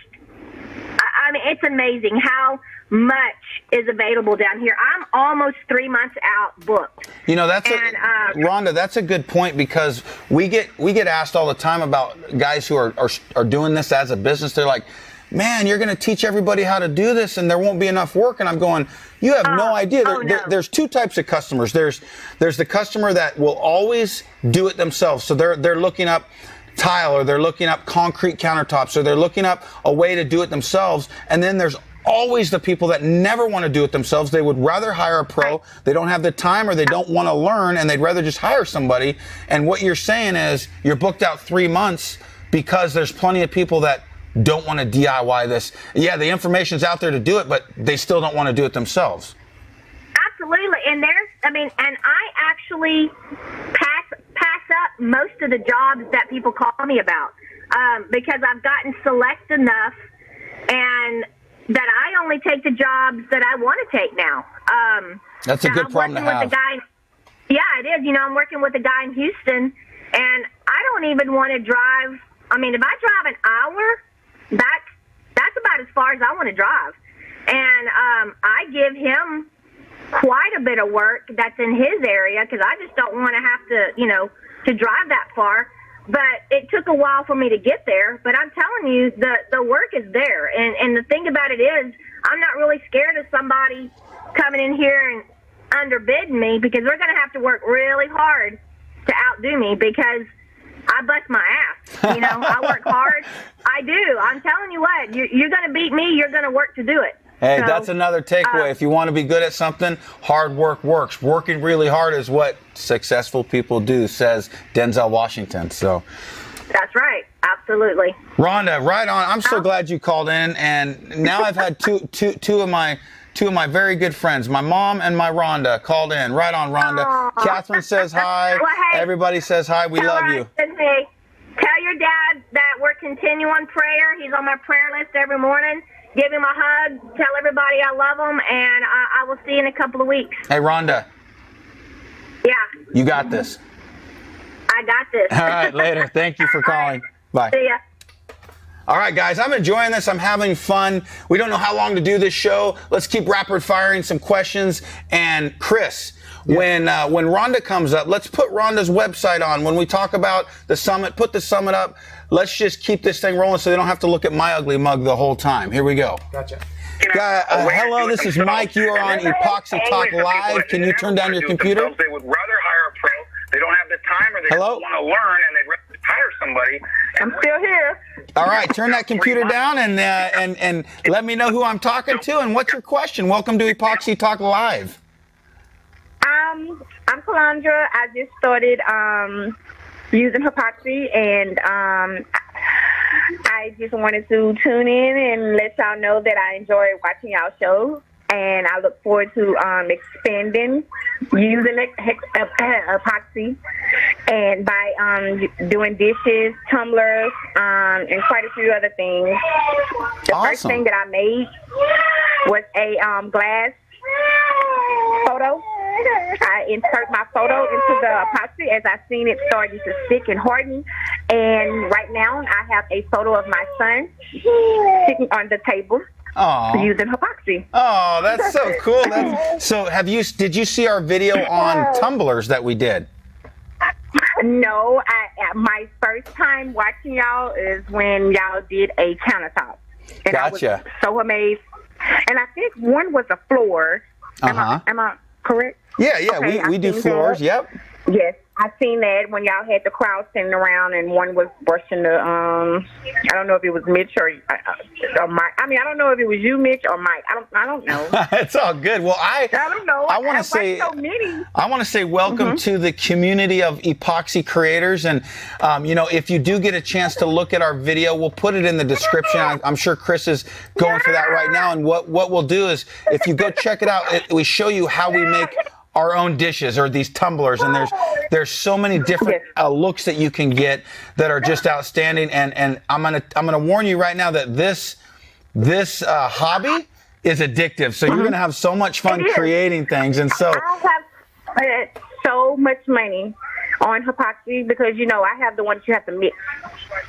I mean, it's amazing how much is available down here. I'm almost 3 months out booked. You know, Rhonda, that's a good point, because we get asked all the time about guys who are doing this as a business. They're like, man, you're going to teach everybody how to do this and there won't be enough work. And I'm going, you have no idea. There's two types of customers. There's the customer that will always do it themselves. So they're looking up tile, or they're looking up concrete countertops, or they're looking up a way to do it themselves. And then there's always the people that never want to do it themselves. They would rather hire a pro. They don't have the time, or they don't want to learn, and they'd rather just hire somebody. And what you're saying is you're booked out 3 months because there's plenty of people that don't want to DIY this. Yeah, the information's out there to do it, but they still don't want to do it themselves. Absolutely. And and I actually pass up most of the jobs that people call me about, because I've gotten select enough and that I only take the jobs that I want to take now. That's a good problem to have. Yeah, it is. You know, I'm working with a guy in Houston, and I don't even want to drive. I mean, if I drive an hour, that's about as far as I want to drive. And I give him quite a bit of work that's in his area, because I just don't want to have to, you know, to drive that far. But it took a while for me to get there. But I'm telling you, the work is there. And the thing about it is, I'm not really scared of somebody coming in here and underbidding me, because they're going to have to work really hard to outdo me, because I bust my ass. You know, I work hard. I do. I'm telling you what, you're going to beat me. You're going to work to do it. Hey, so, that's another takeaway. If you want to be good at something, hard work works. Working really hard is what successful people do, says Denzel Washington. So that's right. Absolutely. Rhonda, right on. I'm so glad you called in, and now I've had two of my very good friends, my mom and my Rhonda, called in. Right on, Rhonda. Aww. Catherine says hi. Well, hey, everybody says hi. We love you. Hey. Tell your dad that we're continuing prayer. He's on my prayer list every morning. Give him a hug. Tell everybody I love him, and I will see you in a couple of weeks. Hey, Rhonda. Yeah. You got this. I got this. All right, later. Thank you for calling. Bye. See ya. All right, guys, I'm enjoying this. I'm having fun. We don't know how long to do this show. Let's keep rapid firing some questions. And Chris, when Rhonda comes up, let's put Rhonda's website on. When we talk about the summit, put the summit up. Let's just keep this thing rolling so they don't have to look at my ugly mug the whole time. Here we go. Gotcha. Hello, this is Mike. You are on Epoxy Talk Live. Can you turn down your computer? They would rather hire a pro. They don't have the time, or they Hello? want to learn, and they'd rather hire somebody. I'm still here. All right, turn that computer down and let me know who I'm talking to and what's your question. Welcome to Epoxy Talk Live. I'm Calandra. I just started using epoxy, and I just wanted to tune in and let y'all know that I enjoy watching y'all show, and I look forward to expanding using epoxy, and by doing dishes, tumblers, and quite a few other things. The first thing that I made was a glass photo. I insert my photo into the epoxy as I've seen it starting to stick and harden. And right now I have a photo of my son sitting on the table using epoxy. Oh, that's so cool. Did you see our video on tumblers that we did? No, my first time watching y'all is when y'all did a countertop. And Gotcha. I was so amazed. And I think one was a floor. Am I correct? Yeah, Okay, we do floors. Yep. Yes, I seen that when y'all had the crowd standing around and one was brushing the I don't know if it was Mitch or Mike. I mean, I don't know if it was you, Mitch, or Mike. I don't know. It's all good. Well, I don't know. I want to say so many. I want to say welcome to the community of epoxy creators, and if you do get a chance to look at our video, we'll put it in the description. I'm sure Chris is going for that right now. And what we'll do is, if you go check it out, we show you how we make our own dishes or these tumblers, and there's so many different looks that you can get that are just outstanding. And I'm gonna warn you right now that this hobby is addictive. So you're gonna have so much fun creating things. And so I have spent so much money on epoxy because I have the ones you have to mix.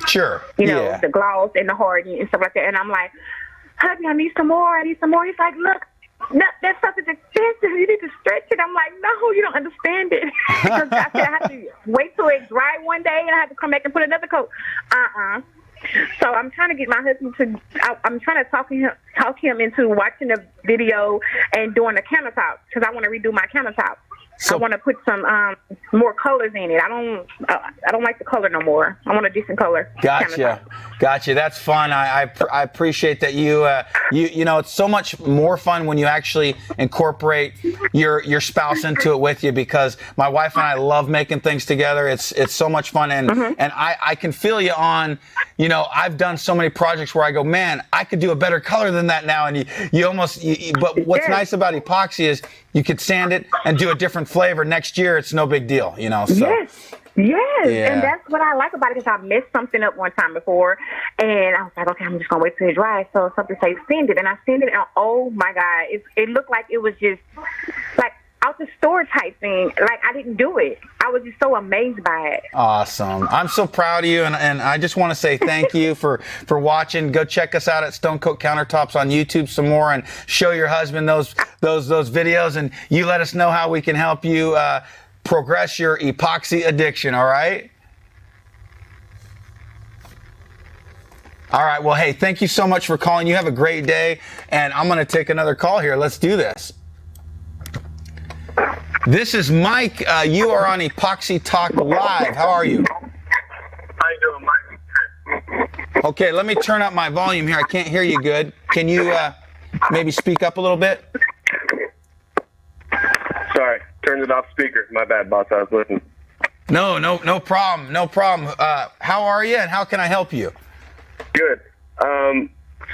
Sure. The gloss and the hardening and stuff like that. And I'm like, hubby, I need some more. He's like, look. No, that stuff is expensive. You need to stretch it. I'm like, no, you don't understand it. Because I said I have to wait till it dry one day and I have to come back and put another coat. So I'm trying to get my husband to. I'm trying to talk him into watching the video and doing the countertop because I want to redo my countertop. So, I want to put some more colors in it. I don't like the color no more. I want a decent color. Gotcha. That's fun. I appreciate that you it's so much more fun when you actually incorporate your spouse into it with you, because my wife and I love making things together. It's so much fun, and I can feel you on. I've done so many projects where I go, man, I could do a better color than that now, and you almost. But what's nice about epoxy is you could sand it and do a different flavor. Next year, it's no big deal, So. Yes. Yeah. And that's what I like about it, because I messed something up one time before, and I was like, okay, I'm just going to wait till it dries. So something says send it, and I send it, and oh, my God, it looked like it was just like out the store type thing. Like I didn't do it. I was just so amazed by it. Awesome. I'm so proud of you, and I just want to say thank you for watching. Go check us out at Stone Coat Countertops on YouTube some more, and show your husband those videos, and you let us know how we can help you progress your epoxy addiction. All right. All right. Well, hey, thank you so much for calling. You have a great day, and I'm going to take another call here. Let's do this. This is Mike. You are on Epoxy Talk Live. How are you? How you doing, Mike? Okay, let me turn up my volume here. I can't hear you good. Can you maybe speak up a little bit? Sorry, turned it off speaker. My bad, boss. I was listening. No problem. No problem. How are you, and how can I help you? Good.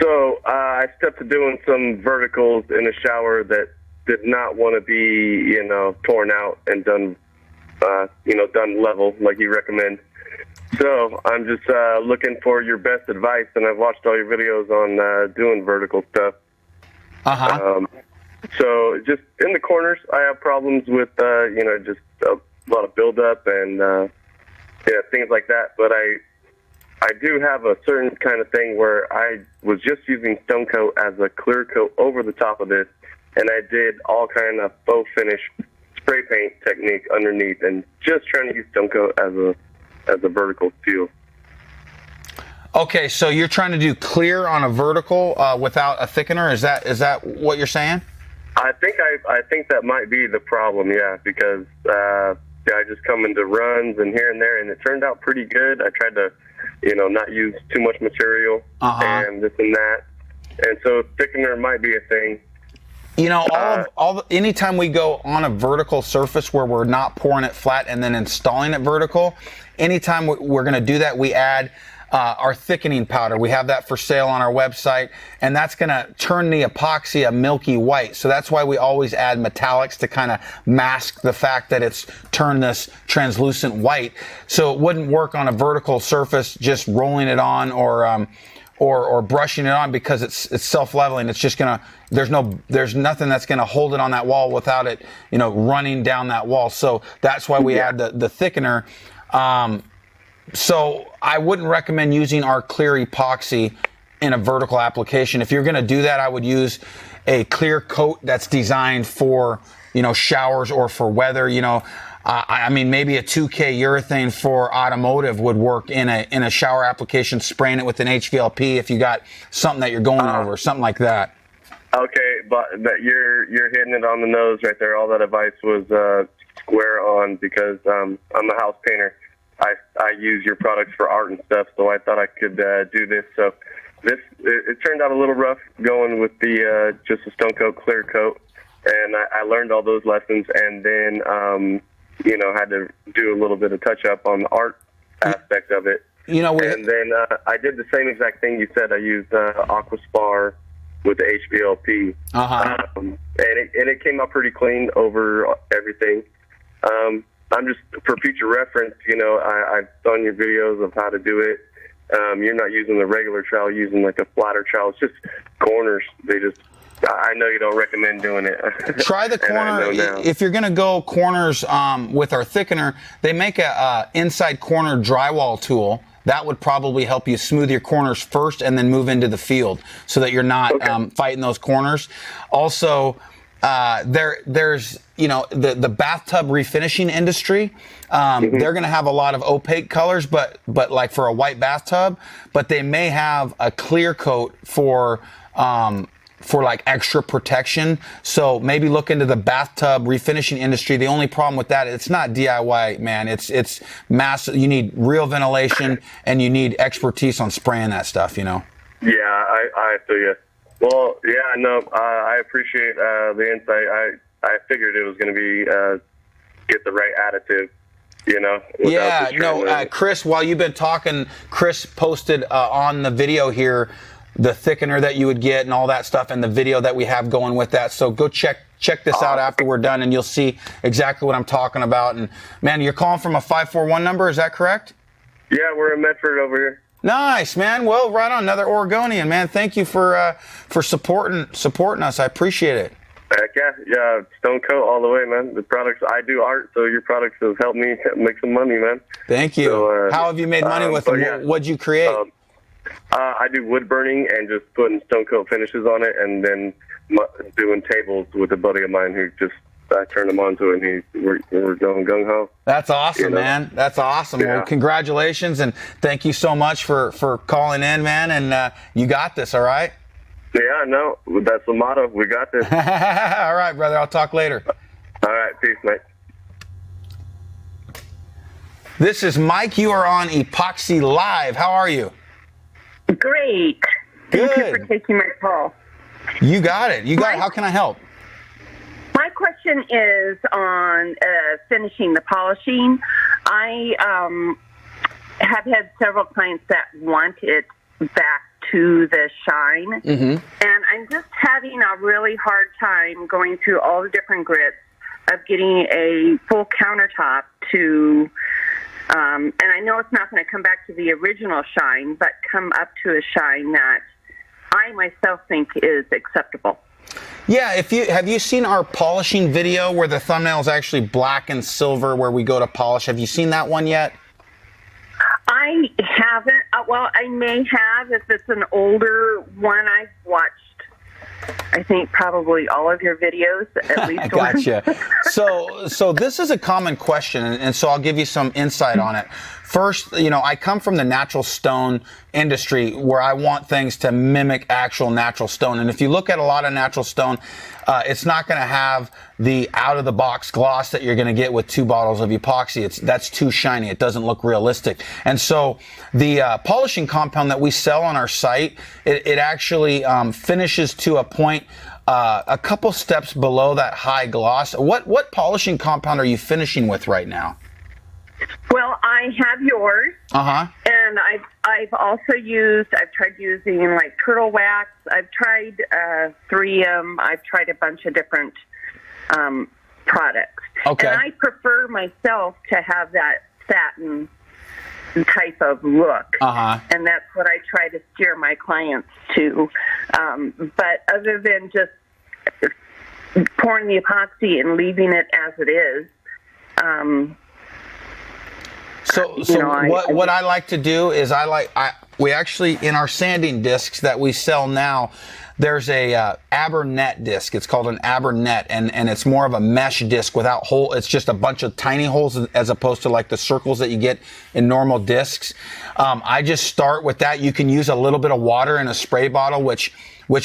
So I stepped to doing some verticals in the shower that did not want to be, torn out and done, done level like you recommend. So I'm just looking for your best advice, and I've watched all your videos on doing vertical stuff. So just in the corners, I have problems with, just a lot of buildup and things like that. But I do have a certain kind of thing where I was just using stone coat as a clear coat over the top of this, and I did all kind of faux finish spray paint technique underneath, and just trying to use stone coat as a vertical seal. Okay, so you're trying to do clear on a vertical without a thickener. Is that what you're saying? I think that might be the problem. Yeah, because I just come into runs and here and there, and it turned out pretty good. I tried to, not use too much material and this and that, and so thickener might be a thing. Anytime we go on a vertical surface where we're not pouring it flat and then installing it vertical, anytime we're going to do that, we add our thickening powder. We have that for sale on our website, and that's going to turn the epoxy a milky white. So that's why we always add metallics to kind of mask the fact that it's turned this translucent white. So it wouldn't work on a vertical surface just rolling it on or brushing it on, because it's self-leveling. It's just gonna, there's nothing that's gonna hold it on that wall without it, running down that wall. So that's why we add the thickener. So I wouldn't recommend using our clear epoxy in a vertical application. If you're gonna do that, I would use a clear coat that's designed for, showers or for weather. I mean, maybe a 2K urethane for automotive would work in a shower application, spraying it with an HVLP if you got something that you're going over, something like that. Okay, but you're hitting it on the nose right there. All that advice was square on, because I'm a house painter. I use your products for art and stuff, so I thought I could do this. So it turned out a little rough going with the just a stone coat, clear coat, and I learned all those lessons, and then had to do a little bit of touch up on the art aspect of it. And then I did the same exact thing you said. I used Aquaspar with the HVLP, and it came out pretty clean over everything. I'm just, for future reference, I've done your videos of how to do it. You're not using the regular trowel, using like a flatter trowel. It's just corners. I know you don't recommend doing it. Try the corner. If you're going to go corners with our thickener, they make a inside corner drywall tool. That would probably help you smooth your corners first and then move into the field so that you're not fighting those corners. Also, there's the bathtub refinishing industry. They're going to have a lot of opaque colors, but like for a white bathtub, but they may have a clear coat for like extra protection. So maybe look into the bathtub refinishing industry. The only problem with that, it's not DIY, man. It's massive. You need real ventilation and you need expertise on spraying that stuff, Yeah, I feel you. Well, yeah, no, I appreciate the insight. I figured it was going to be get the right additive, Yeah, no, Chris, while you've been talking, Chris posted on the video here the thickener that you would get and all that stuff, and the video that we have going with that. So go check this out after we're done, and you'll see exactly what I'm talking about. And man, you're calling from a 541 number, is that correct? Yeah, we're in Medford over here. Nice, man. Well, right on, another Oregonian, man. Thank you for supporting us. I appreciate it. Heck yeah, stone coat all the way, man. The products, I do art, so your products have helped me make some money, man. Thank you. So, how have you made money with them? Yeah. What'd you create? I do wood burning and just putting stone coat finishes on it, and then doing tables with a buddy of mine who just, I turned him on to it, and we're going gung-ho. That's awesome, man. That's awesome. Yeah. Well, congratulations, and thank you so much for calling in, man, and you got this, all right? Yeah, no, that's the motto. We got this. All right, brother. I'll talk later. All right, peace, mate. This is Mike. You are on Epoxy Live. How are you? Great. Good. Thank you for taking my call. You got it. How can I help? My question is on finishing the polishing. I have had several clients that want it back to the shine, and I'm just having a really hard time going through all the different grits of getting a full countertop to And I know it's not going to come back to the original shine, but come up to a shine that I myself think is acceptable. Yeah, have you seen our polishing video where the thumbnail is actually black and silver where we go to polish? Have you seen that one yet? I haven't. Well, I may have if it's an older one. I've watched, I think, probably all of your videos, at least one. Gotcha. So this is a common question, and so I'll give you some insight on it. First, I come from the natural stone industry where I want things to mimic actual natural stone. And if you look at a lot of natural stone, it's not going to have the out-of-the-box gloss that you're going to get with 2 bottles of epoxy. That's too shiny. It doesn't look realistic. And so the polishing compound that we sell on our site, it actually finishes to a point a couple steps below that high gloss. What polishing compound are you finishing with right now? Well, I have yours. And I've tried using like turtle wax. I've tried 3M. I've tried a bunch of different products. Okay. And I prefer myself to have that satin type of look. And that's what I try to steer my clients to. But other than just pouring the epoxy and leaving it as it is, what I like to do is we actually, in our sanding discs that we sell now, there's a Abernet disc. It's called an Abernet, and it's more of a mesh disc without hole. It's just a bunch of tiny holes as opposed to like the circles that you get in normal discs. I just start with that. You can use a little bit of water in a spray bottle, which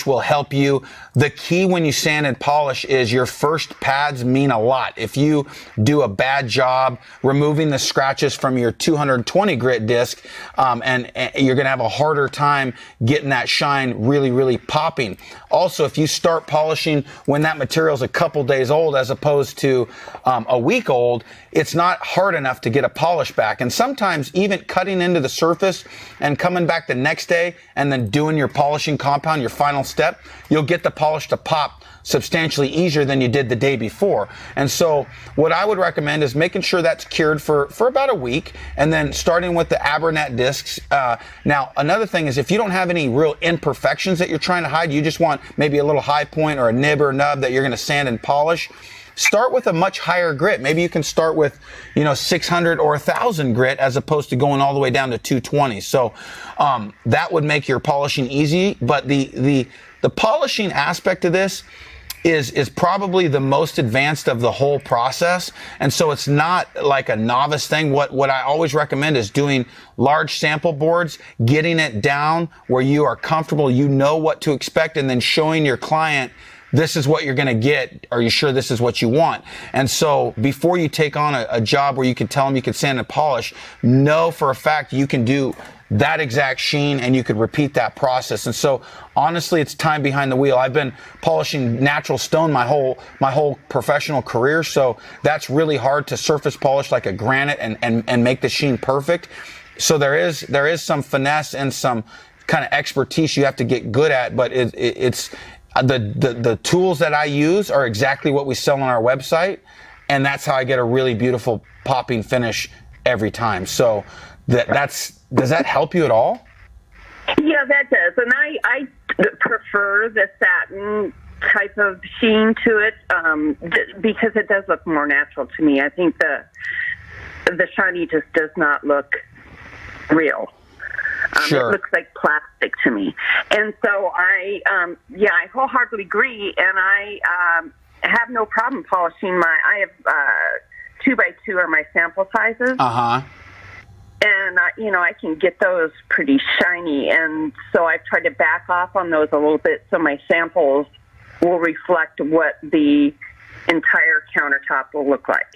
will help you. The key when you sand and polish is your first pads mean a lot. If you do a bad job removing the scratches from your 220 grit disc, and you're going to have a harder time getting that shine really, really popping. Also, if you start polishing when that material is a couple days old as opposed to a week old, it's not hard enough to get a polish back. And sometimes even cutting into the surface and coming back the next day and then doing your polishing compound, your final step, you'll get the polish to pop substantially easier than you did the day before. And so what I would recommend is making sure that's cured for about a week, and then starting with the Abernet discs. Now, another thing is if you don't have any real imperfections that you're trying to hide, you just want maybe a little high point or a nib or nub that you're going to sand and polish, start with a much higher grit. Maybe you can start with, 600 or 1,000 grit as opposed to going all the way down to 220. So that would make your polishing easy. But the polishing aspect of this is probably the most advanced of the whole process. And so it's not like a novice thing. What I always recommend is doing large sample boards, getting it down where you are comfortable, you know what to expect, and then showing your client, this is what you're going to get. Are you sure this is what you want? And so before you take on a job where you can tell them you can sand and polish, know for a fact you can do that exact sheen and you could repeat that process. And so honestly, it's time behind the wheel. I've been polishing natural stone my whole professional career. So that's really hard to surface polish like a granite and make the sheen perfect. So there is some finesse and some kind of expertise you have to get good at, but it's the tools that I use are exactly what we sell on our website, and that's how I get a really beautiful popping finish every time. So does that help you at all? Yeah, that does. And I prefer the satin type of sheen to it because it does look more natural to me. I think the shiny just does not look real. Sure. It looks like plastic to me. And so I wholeheartedly agree, and I have no problem polishing I have 2x2 are my sample sizes. And, I can get those pretty shiny, and so I've tried to back off on those a little bit so my samples will reflect what the entire countertop will look like.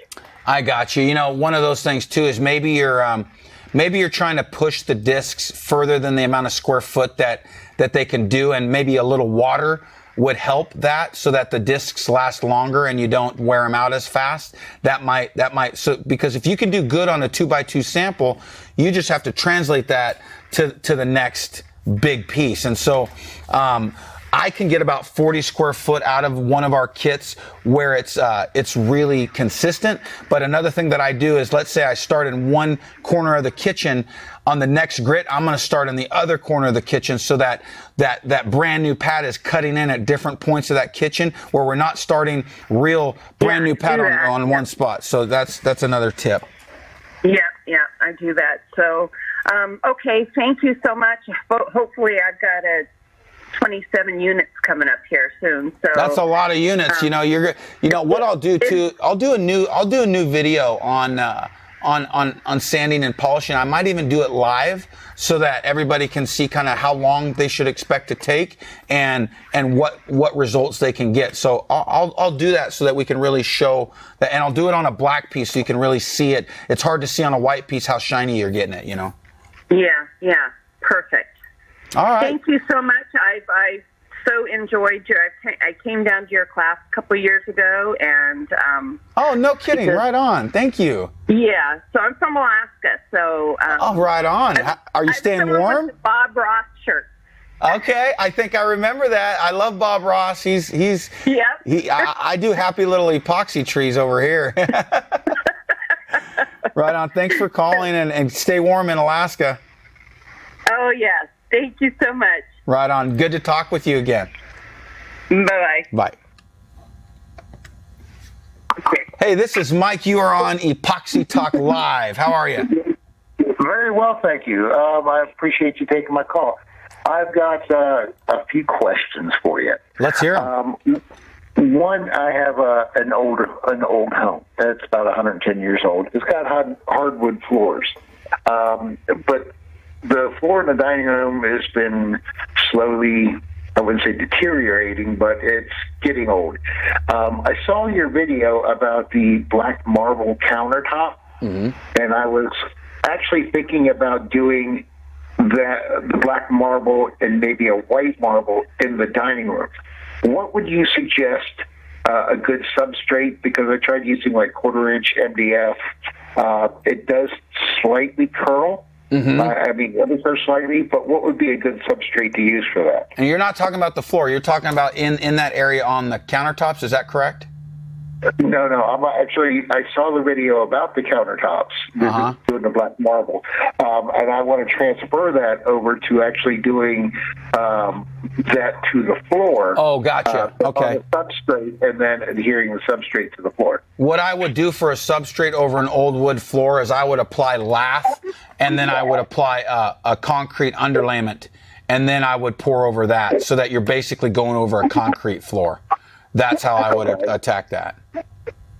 I got you. One of those things, too, is maybe you're trying to push the discs further than the amount of square foot that they can do, and maybe a little water would help that so that the discs last longer and you don't wear them out as fast. That might, because if you can do good on a 2x2 sample, you just have to translate that to the next big piece. And so, I can get about 40 square foot out of one of our kits where it's really consistent. But another thing that I do is, let's say I start in one corner of the kitchen. On the next grit, I'm going to start in the other corner of the kitchen, so that brand new pad is cutting in at different points of that kitchen, where we're not starting real brand new pad on one spot. So that's another tip. Yeah, I do that. So, okay, thank you so much. Hopefully I've got 27 units coming up here soon. So that's a lot of units. What I'll do too, I'll do a new video on sanding and polishing. I might even do it live, so that everybody can see kind of how long they should expect to take and what results they can get. So I'll do that so that we can really show that, and I'll do it on a black piece so you can really see it. It's hard to see on a white piece how shiny you're getting it, Yeah, perfect. All right. Thank you so much. I so enjoyed I came down to your class a couple of years ago, and oh, no kidding! Right on. Thank you. Yeah, so I'm from Alaska. So oh, right on. Are you staying warm? With the Bob Ross shirt. Okay, I think I remember that. I love Bob Ross. He's I do happy little epoxy trees over here. Right on. Thanks for calling, and stay warm in Alaska. Oh yes, thank you so much. Right on. Good to talk with you again. Bye. Bye. Hey, this is Mike. You are on Epoxy Talk Live. How are you? Very well, thank you. I appreciate you taking my call. I've got a few questions for you. Let's hear them. One, I have an old home. It's about 110 years old. It's got hardwood floors, but the floor in the dining room has been slowly, I wouldn't say deteriorating, but it's getting old. I saw your video about the black marble countertop, and I was actually thinking about doing the black marble and maybe a white marble in the dining room. What would you suggest a good substrate? Because I tried using like 1/4-inch MDF. It does slightly curl. I mean, ever so slightly, but what would be a good substrate to use for that? And you're not talking about the floor. You're talking about in that area on the countertops. Is that correct? No. I saw the video about the countertops, doing the black marble, and I want to transfer that over to actually doing that to the floor. Oh, gotcha. Okay. On the substrate, and then adhering the substrate to the floor. What I would do for a substrate over an old wood floor is I would apply lath, and then I would apply a concrete underlayment, and then I would pour over that, so that you're basically going over a concrete floor. That's how I would attack that.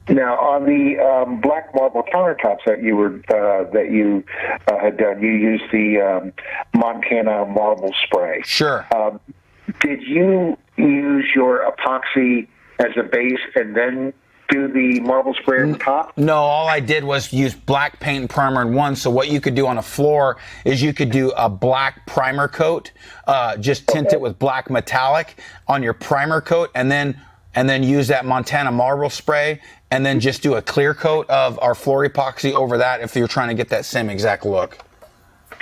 Now, on the black marble countertops that you had done, you used the Montana marble spray. Sure. Did you use your epoxy as a base and then do the marble spray at the top? No, all I did was use black paint and primer in one. So what you could do on a floor is you could do a black primer coat, just tint it with black metallic on your primer coat, and then use that Montana marble spray, and then just do a clear coat of our floor epoxy over that if you're trying to get that same exact look.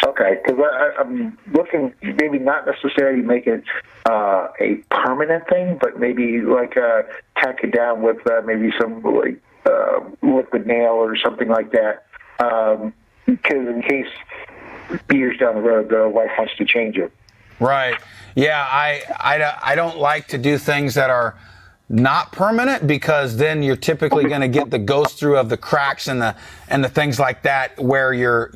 Okay, because I'm looking, maybe not necessarily make it a permanent thing, but maybe like tack it down with maybe some like liquid nail or something like that, because in case years down the road the wife wants to change it. Right. Yeah, I don't like to do things that are not permanent, because then you're typically going to get the ghost through of the cracks and the things like that, where you're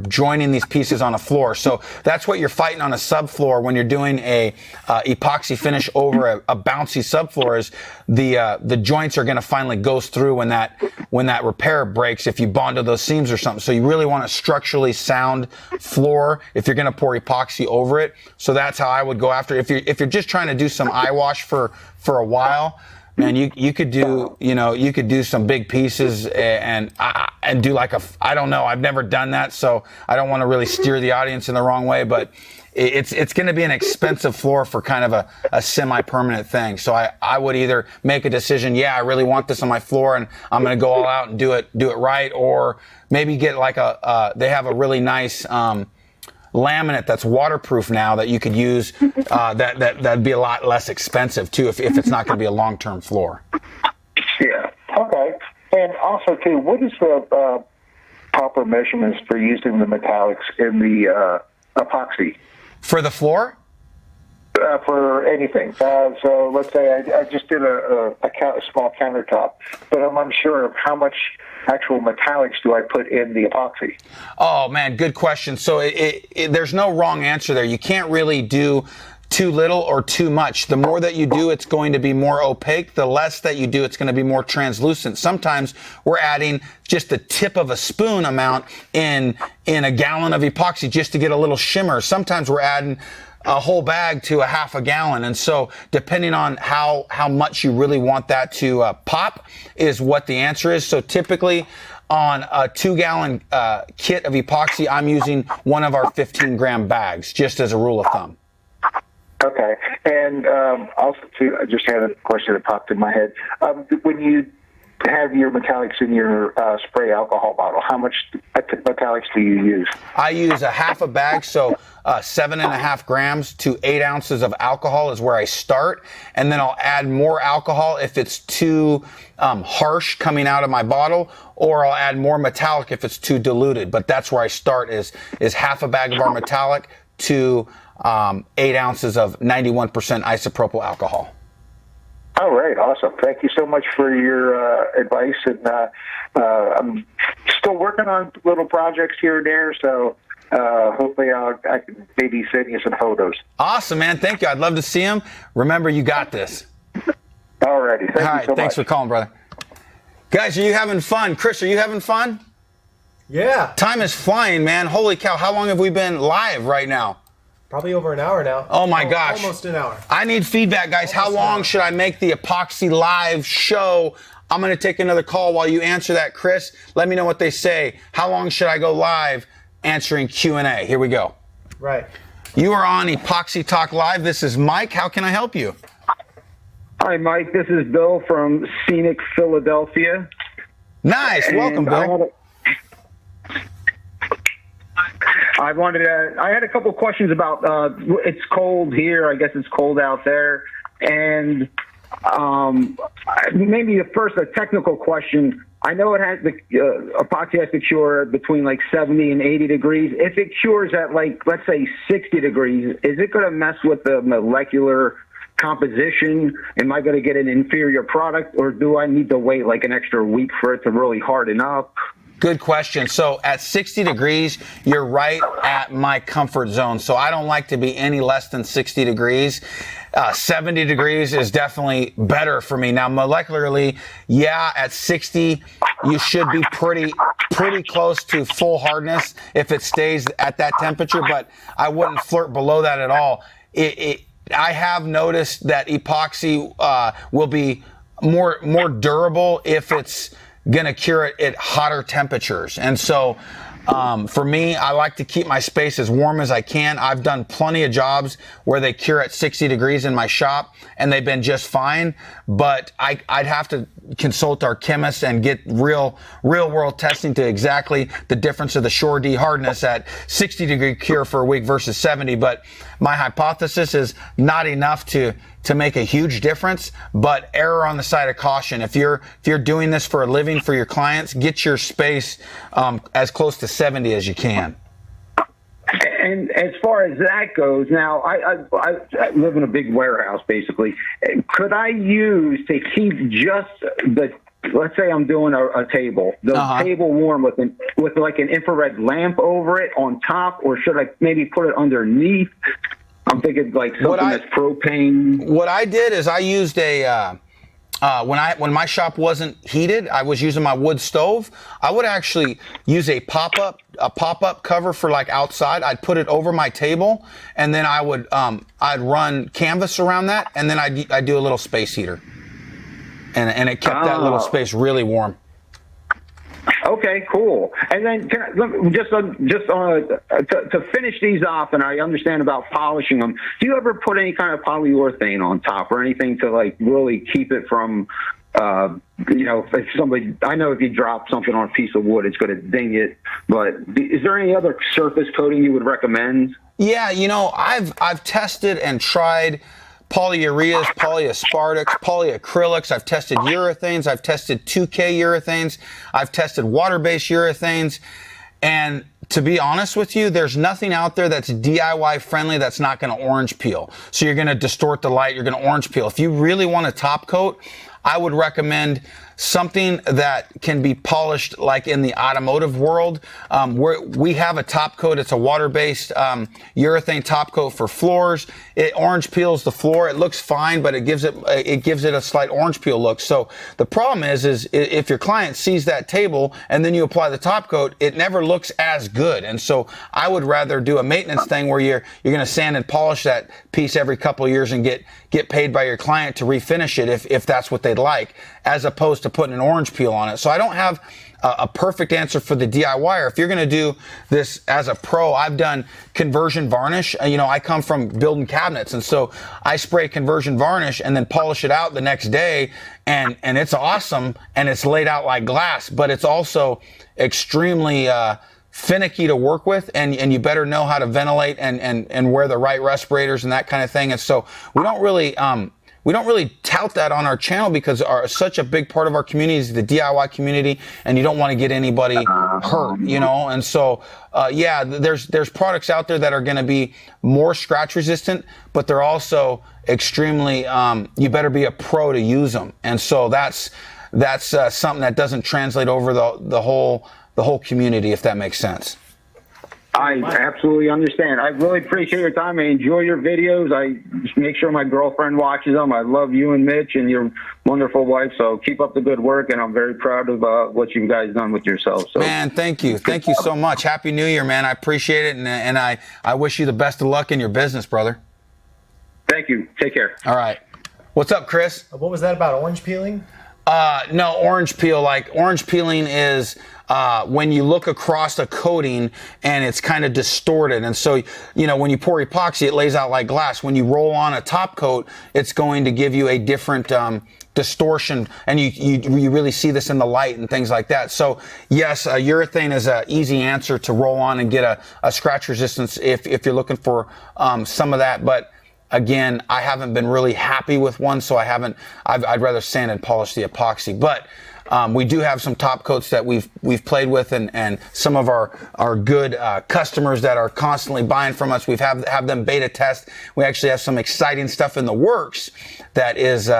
joining these pieces on a floor. So that's what you're fighting on a subfloor when you're doing a epoxy finish over a bouncy subfloor, is the joints are going to finally ghost through when that repair breaks, if you bond to those seams or something. So you really want a structurally sound floor if you're going to pour epoxy over it. So that's how I would go after it. If you're just trying to do some eye wash for a while, man, you could do some big pieces and do like I don't know. I've never done that, so I don't want to really steer the audience in the wrong way, but it's going to be an expensive floor for kind of a semi-permanent thing. So I would either make a decision, I really want this on my floor, and I'm going to go all out and do it right, or maybe get like they have a really nice laminate that's waterproof now that you could use. That'd be a lot less expensive too if it's not going to be a long-term floor. Yeah. Okay. And also too, what is the proper measurements for using the metallics in the epoxy? For the floor? For anything. So let's say I just did a small countertop, but I'm unsure of how much actual metallics do I put in the epoxy. Oh, man, good question. So there's no wrong answer there. You can't really do too little or too much. The more that you do, it's going to be more opaque. The less that you do, it's going to be more translucent. Sometimes we're adding just the tip of a spoon amount in a gallon of epoxy just to get a little shimmer. Sometimes we're adding a whole bag to a half a gallon. And so depending on how much you really want that to pop is what the answer is. So typically on a 2-gallon kit of epoxy, I'm using one of our 15-gram bags, just as a rule of thumb. Okay. And also, too, I just had a question that popped in my head. When you have your metallics in your spray alcohol bottle, how much metallics do you use? I use a half a bag, so 7.5 grams to 8 ounces of alcohol is where I start, and then I'll add more alcohol if it's too harsh coming out of my bottle, or I'll add more metallic if it's too diluted. But that's where I start is half a bag of our metallic to 8 ounces of 91% isopropyl alcohol. All right, awesome. Thank you so much for your advice. And I'm still working on little projects here and there, so hopefully I can maybe send you some photos. Awesome, man. Thank you. I'd love to see them. Remember, you got this. All righty. Thank you so much. Thanks for calling, brother. Guys, are you having fun? Chris, are you having fun? Yeah. Time is flying, man. Holy cow. How long have we been live right now? Probably over an hour now. Oh my gosh. Almost an hour. I need feedback, guys. How long should I make the Epoxy Live show? I'm going to take another call while you answer that, Chris. Let me know what they say. How long should I go live answering Q&A? Here we go. Right. You are on Epoxy Talk Live. This is Mike. How can I help you? Hi, Mike. This is Bill from scenic Philadelphia. Nice. Welcome, Bill. I had a couple questions about, it's cold here. I guess it's cold out there. And maybe a technical question. I know it has the epoxy has to cure between like 70 and 80 degrees. If it cures at like, let's say 60 degrees, is it going to mess with the molecular composition? Am I going to get an inferior product, or do I need to wait like an extra week for it to really harden up? Good question. So at 60 degrees, you're right at my comfort zone. So I don't like to be any less than 60 degrees. 70 degrees is definitely better for me. Now, molecularly, yeah, at 60, you should be pretty close to full hardness if it stays at that temperature, but I wouldn't flirt below that at all. I have noticed that epoxy will be more durable if it's going to cure it at hotter temperatures. And so for me, I like to keep my space as warm as I can. I've done plenty of jobs where they cure at 60 degrees in my shop, and they've been just fine. But I'd have to consult our chemists and get real world testing to exactly the difference of the Shore D hardness at 60 degree cure for a week versus 70. But my hypothesis is not enough to make a huge difference, but error on the side of caution. If you're doing this for a living for your clients, get your space as close to 70 as you can. And as far as that goes, now I live in a big warehouse basically. Could I use to keep just let's say I'm doing a table, table warm with like an infrared lamp over it on top, or should I maybe put it underneath? I'm thinking like something that's propane. What I did is I used when my shop wasn't heated, I was using my wood stove. I would actually use a pop-up cover for like outside. I'd put it over my table, and then I'd run canvas around that, and then I'd do a little space heater, and it kept that little space really warm. Okay, cool. And then to finish these off, and I understand about polishing them, do you ever put any kind of polyurethane on top or anything to like really keep it from You know, if somebody, I know if you drop something on a piece of wood, it's going to ding it. But is there any other surface coating you would recommend? Yeah, you know, I've tested and tried polyureas, polyaspartics, polyacrylics. I've tested urethanes. I've tested 2K urethanes. I've tested water-based urethanes. And to be honest with you, there's nothing out there that's DIY friendly that's not going to orange peel. So you're going to distort the light, you're going to orange peel. If you really want a top coat, I would recommend something that can be polished like in the automotive world. We have a top coat. It's a water-based urethane top coat for floors. It orange peels the floor. It looks fine, but it gives it a slight orange peel look. So the problem is if your client sees that table and then you apply the top coat, it never looks as good. And so I would rather do a maintenance thing where you're going to sand and polish that piece every couple of years and get paid by your client to refinish it if that's what they'd like, as opposed to putting an orange peel on it. So I don't have a perfect answer for the DIYer. If you're going to do this as a pro, I've done conversion varnish. You know, I come from building cabinets, and so I spray conversion varnish and then polish it out the next day, and it's awesome, and it's laid out like glass, but it's also extremely finicky to work with, and you better know how to ventilate and wear the right respirators and that kind of thing. And so we don't really tout that on our channel because such a big part of our community is the DIY community, and you don't want to get anybody hurt, you know. And so, yeah, there's products out there that are going to be more scratch resistant, but they're also extremely. You better be a pro to use them, and so that's something that doesn't translate over the whole community, if that makes sense. I absolutely understand. I really appreciate your time. I enjoy your videos. I make sure my girlfriend watches them. I love you and Mitch and your wonderful wife. So keep up the good work, and I'm very proud of what you guys done with yourselves. So. Man, thank you. Thank you so much. Happy New Year, man. I appreciate it, and I wish you the best of luck in your business, brother. Thank you. Take care. All right. What's up, Chris? What was that about, orange peeling? No, orange peel. Like, orange peeling is when you look across a coating and it's kind of distorted. And so, you know, when you pour epoxy, it lays out like glass. When you roll on a top coat, it's going to give you a different distortion, and you really see this in the light and things like that. So yes, urethane is an easy answer to roll on and get a scratch resistance if you're looking for some of that. But again, I haven't been really happy with one, so I'd rather sand and polish the epoxy. But we do have some top coats that we've played with, and some of our good customers that are constantly buying from us. We've have them beta test. We actually have some exciting stuff in the works that is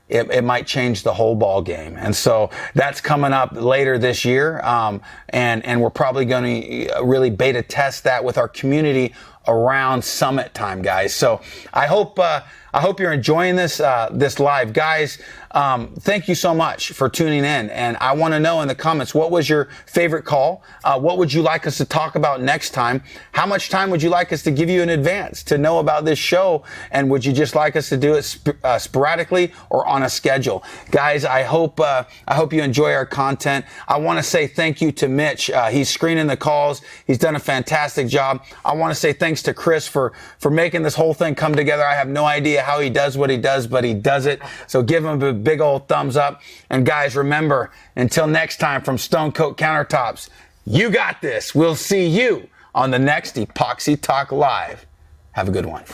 it might change the whole ball game. And so that's coming up later this year, and we're probably going to really beta test that with our community around summit time, guys. So I hope you're enjoying this live, guys. Thank you so much for tuning in, and I want to know in the comments, what was your favorite call? What would you like us to talk about next time? How much time would you like us to give you in advance to know about this show? And would you just like us to do it sporadically or on a schedule? Guys, I hope you enjoy our content. I want to say thank you to Mitch. He's screening the calls. He's done a fantastic job. I want to say thanks to Chris for making this whole thing come together. I have no idea how he does what he does, but he does it. So give him a big old thumbs up. And guys, remember, until next time from Stone Coat Countertops, you got this. We'll see you on the next Epoxy Talk Live. Have a good one.